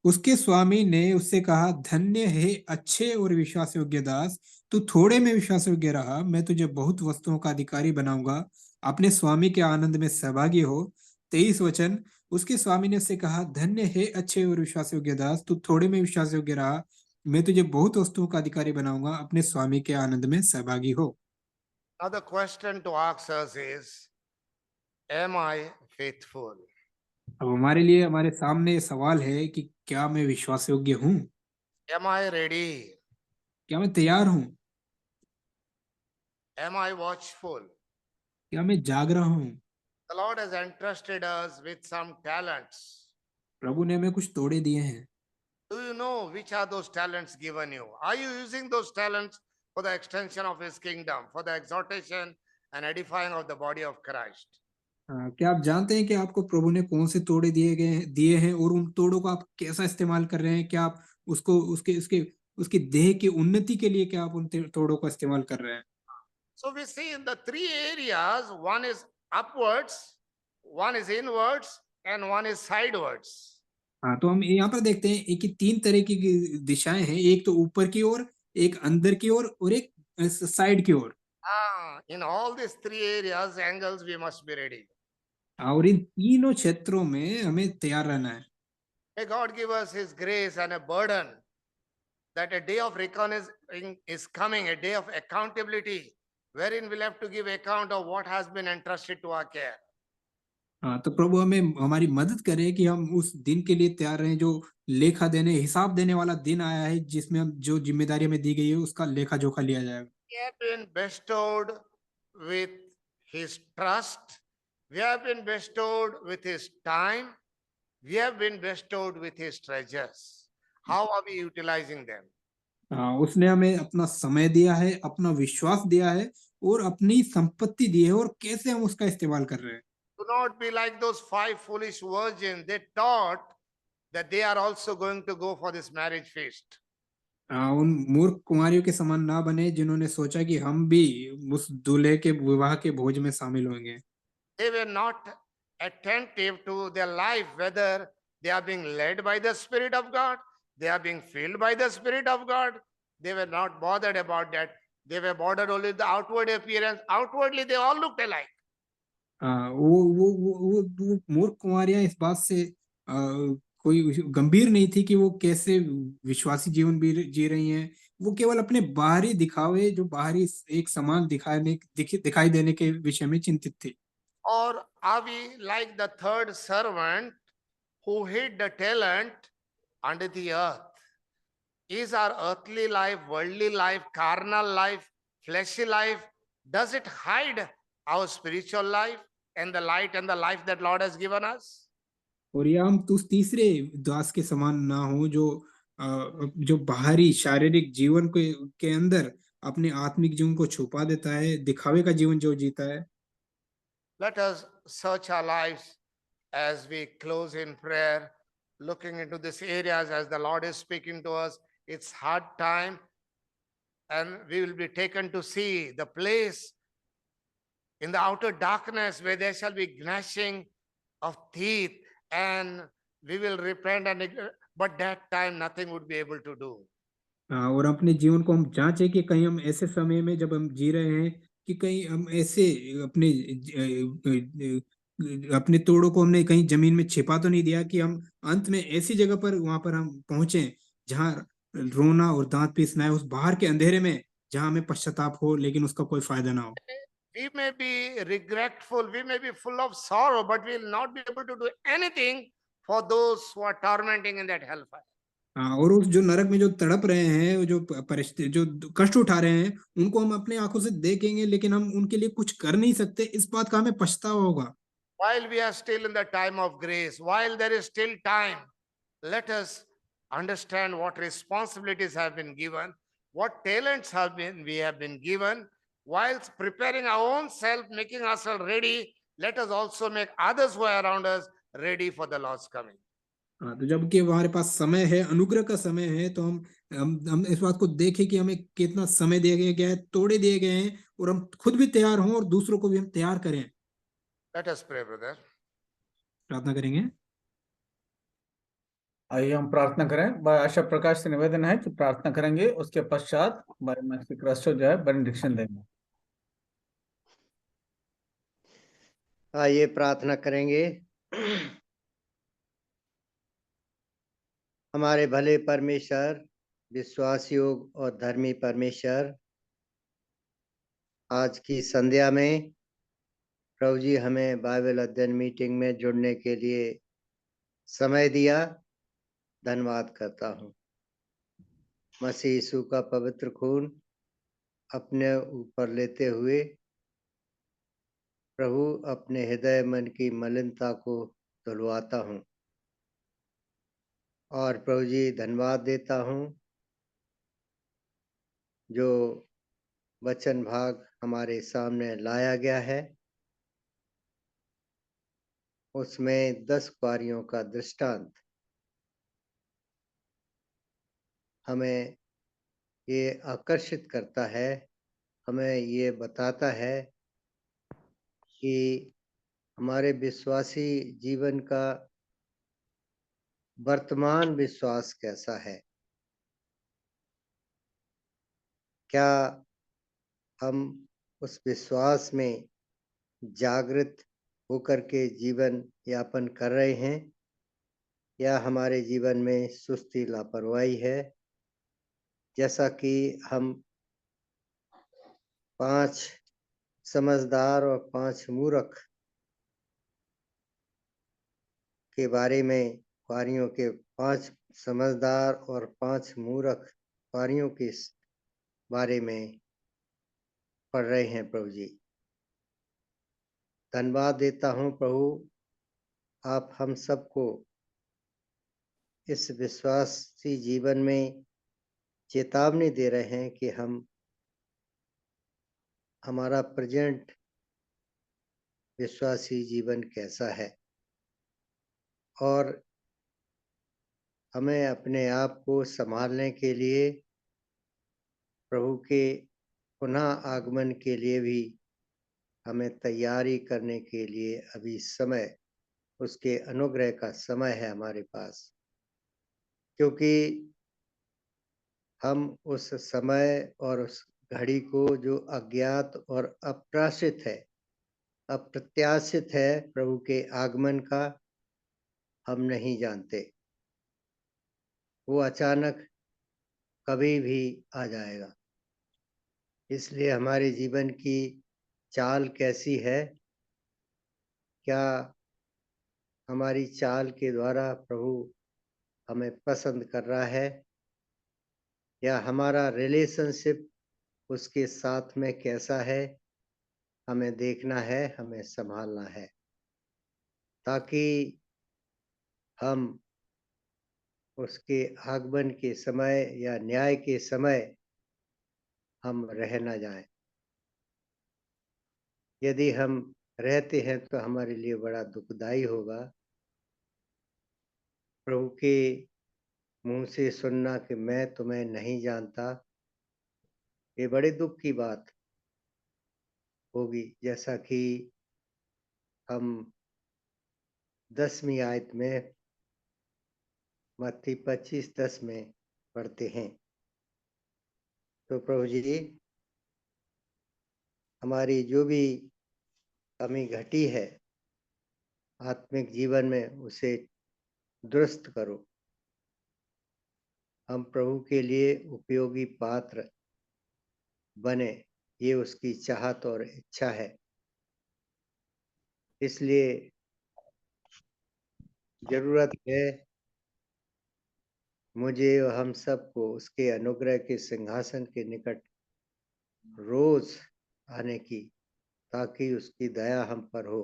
उसके स्वामी ने उससे कहा, धन्य है अच्छे और विश्वास योग्य दास, तू थोड़े में विश्वास योग्य रहा, मैं तुझे बहुत वस्तुओं का अधिकारी बनाऊंगा, अपने स्वामी के आनंद में सहभागी हो। 23 वचन, उसके स्वामी ने उससे कहा, धन्य है अच्छे और विश्वास योग्य दास, तू थोड़े में विश्वास योग्य रहा, मैं तुझे बहुत वस्तुओं का अधिकारी बनाऊंगा, अपने स्वामी के आनंद में सहभागी हो। Now the question to ask us is, am I faithful? अब हमारे सामने सवाल है कि क्या मैं विश्वास योग्य हूँ? Am I ready? क्या मैं तैयार हूँ? Am I watchful? क्या मैं जाग रहा हूँ? The Lord has entrusted us with some talents. प्रभु ने हमें कुछ तोड़े दिए हैं। Do you know which are those talents given you? Are you using those talents for the extension of His kingdom, for the exhortation and edifying of the body of Christ? हाँ, क्या आप जानते हैं कि आपको प्रभु ने कौन से तोड़े दिए हैं और उन तोड़ों का आप कैसा इस्तेमाल कर रहे हैं? क्या आप उसको उसके उसके उसकी देह की उन्नति के लिए क्या आप उन तोड़ों का इस्तेमाल कर रहे हैं? So we see in the three areas, one is upwards, one is inwards, and one is sidewards. हाँ, तो हम यहाँ पर देखते हैं एक ही 3 तरह की दिशाएं हैं, एक तो ऊपर की ओर, एक अंदर की ओर और एक साइड की ओर। In all these three areas, angles, we must be ready. और इन तीनों क्षेत्रों में हमें तैयार रहना है। May God give us His grace and a burden that a day of reckoning is coming, a day of accountability, wherein we'll have to give account of what has been entrusted to our care. हाँ, तो प्रभु हमें हमारी मदद करे कि हम उस दिन के लिए तैयार रहें जो लेखा देने हिसाब देने वाला दिन आया है, जिसमें हम जो जिम्मेदारी हमें दी गई है उसका लेखा जोखा लिया जाएगा। We have been bestowed with His trust, we have been bestowed with His time, we have been bestowed with His treasures. How are we utilizing them? हाँ, उसने हमें अपना समय दिया है, अपना विश्वास दिया है और अपनी संपत्ति दी है, और कैसे हम उसका इस्तेमाल कर रहे हैं। Do not be like those 5 foolish virgins. They thought that they are also going to go for this marriage feast. उन मूर्ख कुमारियों के समान ना बने जिन्होंने सोचा कि हम भी उस दूल्हे के विवाह के भोज में शामिल होंगे। They were not attentive to their life, whether they are being led by the Spirit of God, they are being filled by the Spirit of God. They were not bothered about that. They were bothered only with the outward appearance. Outwardly, they all looked alike. वो मूर्ख कुमारियां इस बात से कोई गंभीर नहीं थी कि वो कैसे विश्वासी जीवन भी जी रही हैं। वो केवल अपने बाहरी दिखावे, जो बाहरी एक समान दिखाई देने के विषय में चिंतित थी। Or are we like the third servant who hid the talent under the earth? Is our earthly life, worldly life, carnal life, fleshy life, does it hide our spiritual life and the light and the life that Lord has given us? और या हम तो उस तीसरे दास के समान ना हो जो बाहरी शारीरिक जीवन के अंदर अपने आत्मिक जीवन को छुपा देता है, दिखावे का जीवन जो जीता है। Let us search our lives as we close in prayer, looking into these areas as the Lord is speaking to us. It's hard time, and we will be taken to see the place in the outer darkness where there shall be gnashing of teeth, and we will repent, but that time nothing would be able to do. और अपने जीवन को हम जांचें कि कहीं हम ऐसे समय में जब हम जी रहे हैं कि कहीं हम ऐसे अपने तोड़ों को हमने कहीं जमीन में छिपा तो नहीं दिया कि हम अंत में ऐसी जगह पर वहां पर हम पहुंचे जहां रोना और दांत पीसना है, उस बाहर के अंधेरे में जहां हमें पश्चाताप हो लेकिन उसका कोई फायदा ना हो। We may be regretful, we may be full of sorrow, but we will not be able to do anything for those who are tormenting in that hellfire. हाँ, और उस जो नरक में जो तड़प रहे हैं, वो जो परिस्थिति जो कष्ट उठा रहे हैं, उनको हम अपने आंखों से देखेंगे लेकिन हम उनके लिए कुछ कर नहीं सकते। इस बात का हमें पछतावा होगा। While we are still in the time of grace, while there is still time, let us understand what responsibilities have been given, what talents we have been given. Whilst preparing our own self, making ourselves ready, let us also make others who are around us ready for the Lord's coming. हाँ, तो जबकि हमारे पास समय है, अनुग्रह का समय है, तो हम इस बात को देखें कि हमें कितना समय दिया गया है, तोड़े दिए गए हैं, और हम खुद भी तैयार हों और दूसरों को भी हम तैयार करें। Let us pray, brother. प्रार्थना करेंगे। आइए हम प्रार्थना करें। भाई आशा प्रकाश से निवेदन है कि प्रार्थना करेंगे, उसके पश्चात भाई मैक्सी क्रस्टो जो है बेनेडिक्शन देंगे। आइए प्रार्थना करेंगे। हमारे भले परमेश्वर, विश्वास योग्य और धर्मी परमेश्वर, आज की संध्या में प्रभु जी हमें बाइबल अध्ययन मीटिंग में जुड़ने के लिए समय दिया, धन्यवाद करता हूँ। मसीह यीशु का पवित्र खून अपने ऊपर लेते हुए प्रभु अपने हृदय मन की मलिनता को धुलवाता हूँ और प्रभु जी धन्यवाद देता हूँ जो वचन भाग हमारे सामने लाया गया है, उसमें 10 कुँवारियों का दृष्टांत हमें ये आकर्षित करता है, हमें ये बताता है कि हमारे विश्वासी जीवन का वर्तमान विश्वास कैसा है। क्या हम उस विश्वास में जागृत होकर के जीवन यापन कर रहे हैं या हमारे जीवन में सुस्ती लापरवाही है। जैसा कि हम 5 समझदार और 5 मूर्ख के बारे में, कुँवारियों के 5 समझदार और 5 मूर्ख कुँवारियों के बारे में पढ़ रहे हैं प्रभु जी। धन्यवाद देता हूँ प्रभु, आप हम सबको इस विश्वासी जीवन में चेतावनी दे रहे हैं कि हमारा प्रेजेंट विश्वासी जीवन कैसा है और हमें अपने आप को संभालने के लिए प्रभु के पुनः आगमन के लिए भी हमें तैयारी करने के लिए अभी समय, उसके अनुग्रह का समय है हमारे पास, क्योंकि हम उस समय और उस घड़ी को जो अज्ञात और अप्रत्याशित है, अप्रत्याशित है प्रभु के आगमन का, हम नहीं जानते। वो अचानक कभी भी आ जाएगा। इसलिए हमारे जीवन की चाल कैसी है? क्या हमारी चाल के द्वारा प्रभु हमें पसंद कर रहा है या हमारा रिलेशनशिप उसके साथ में कैसा है? हमें देखना है, हमें संभालना है, ताकि हम उसके आगमन के समय या न्याय के समय हम रह न जाएं। यदि हम रहते हैं तो हमारे लिए बड़ा दुखदाई होगा प्रभु के मुंह से सुनना कि मैं तुम्हें नहीं जानता। ये बड़े दुख की बात होगी, जैसा कि हम 10वीं आयत में मत्ती 25:10 में पढ़ते हैं। तो प्रभु जी, हमारी जो भी कमी घटी है आत्मिक जीवन में, उसे दुरुस्त करो। हम प्रभु के लिए उपयोगी पात्र बने, ये उसकी चाहत और इच्छा है। इसलिए जरूरत है मुझे और हम सबको उसके अनुग्रह के सिंहासन के निकट रोज आने की, ताकि उसकी दया हम पर हो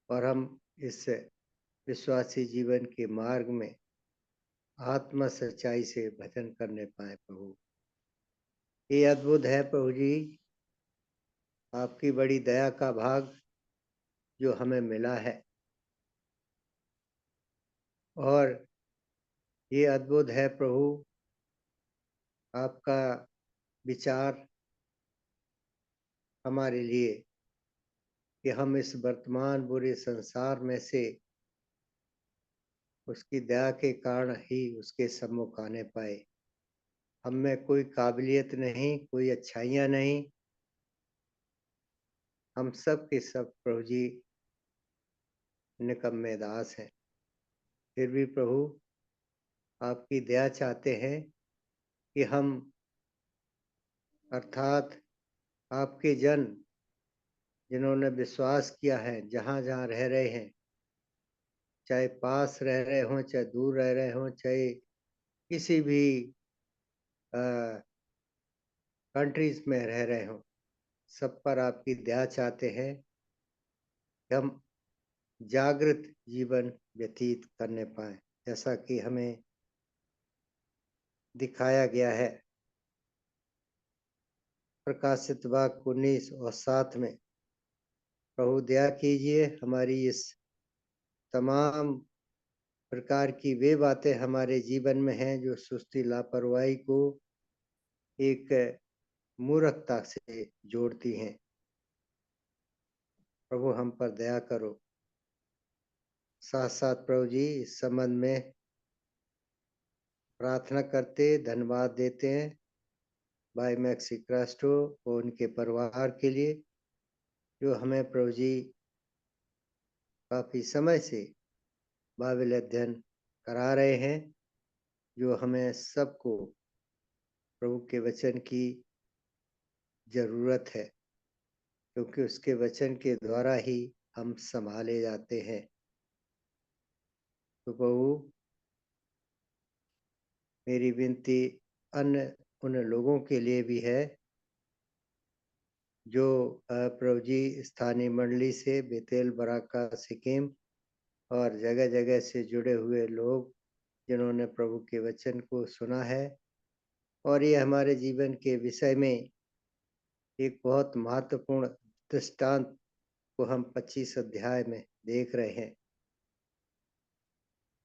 और हम इस विश्वासी जीवन के मार्ग में आत्मा सच्चाई से भजन करने पाए। प्रभु, ये अद्भुत है प्रभु जी, आपकी बड़ी दया का भाग जो हमें मिला है, और ये अद्भुत है प्रभु आपका विचार हमारे लिए कि हम इस वर्तमान बुरे संसार में से उसकी दया के कारण ही उसके सम्मुख आने पाए। हम में कोई काबिलियत नहीं, कोई अच्छाइयाँ नहीं, हम सब के सब प्रभु जी निकम्मे दास हैं। फिर भी प्रभु आपकी दया चाहते हैं कि हम, अर्थात आपके जन जिन्होंने विश्वास किया है, जहाँ जहाँ रह रहे हैं, चाहे पास रह रहे हों, चाहे दूर रह रहे हों, चाहे किसी भी कंट्रीज में रह रहे हों, सब पर आपकी दया चाहते हैं कि हम जागृत जीवन व्यतीत करने पाए, जैसा कि हमें दिखाया गया है प्रकाशित वाक्य 19 और 7 में। प्रभु दया कीजिए, हमारी इस तमाम प्रकार की वे बातें हमारे जीवन में हैं जो सुस्ती लापरवाही को एक मूर्खता से जोड़ती हैं। प्रभु हम पर दया करो। साथ साथ प्रभु जी इस संबंध में प्रार्थना करते धन्यवाद देते हैं भाई मैक्सी क्रास्टो और उनके परिवार के लिए, जो हमें प्रभु जी काफी समय से बाइबल अध्ययन करा रहे हैं, जो हमें सबको प्रभु के वचन की जरूरत है, क्योंकि उसके वचन के द्वारा ही हम संभाले जाते हैं। तो प्रभु मेरी विनती अन्य उन लोगों के लिए भी है जो प्रभु जी स्थानीय मंडली से बेतेल बराका सिक्किम और जगह जगह से जुड़े हुए लोग जिन्होंने प्रभु के वचन को सुना है, और ये हमारे जीवन के विषय में एक बहुत महत्वपूर्ण दृष्टांत को हम 25 अध्याय में देख रहे हैं।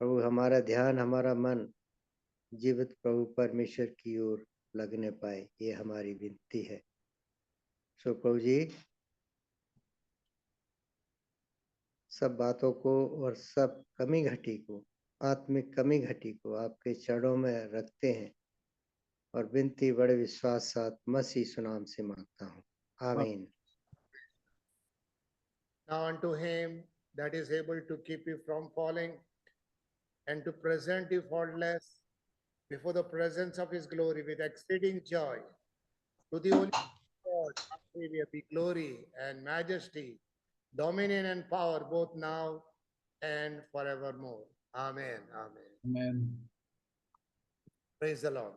प्रभु हमारा ध्यान, हमारा मन जीवित प्रभु परमेश्वर की ओर लगने पाए, ये हमारी विनती है। सो प्रभु जी सब बातों को और सब कमी घटी को, आत्मिक कमी घटी को आपके चरणों में रखते हैं और विनती बड़े विश्वास साथ मसीह सुनाम से मांगता हूँ, आमीन। Now unto him that is able to keep you from falling and to present you faultless before the presence of his glory with exceeding joy, to the only God, our Savior, be glory and majesty, dominion and power, both now and forevermore. Amen. Amen. Amen. Praise the Lord.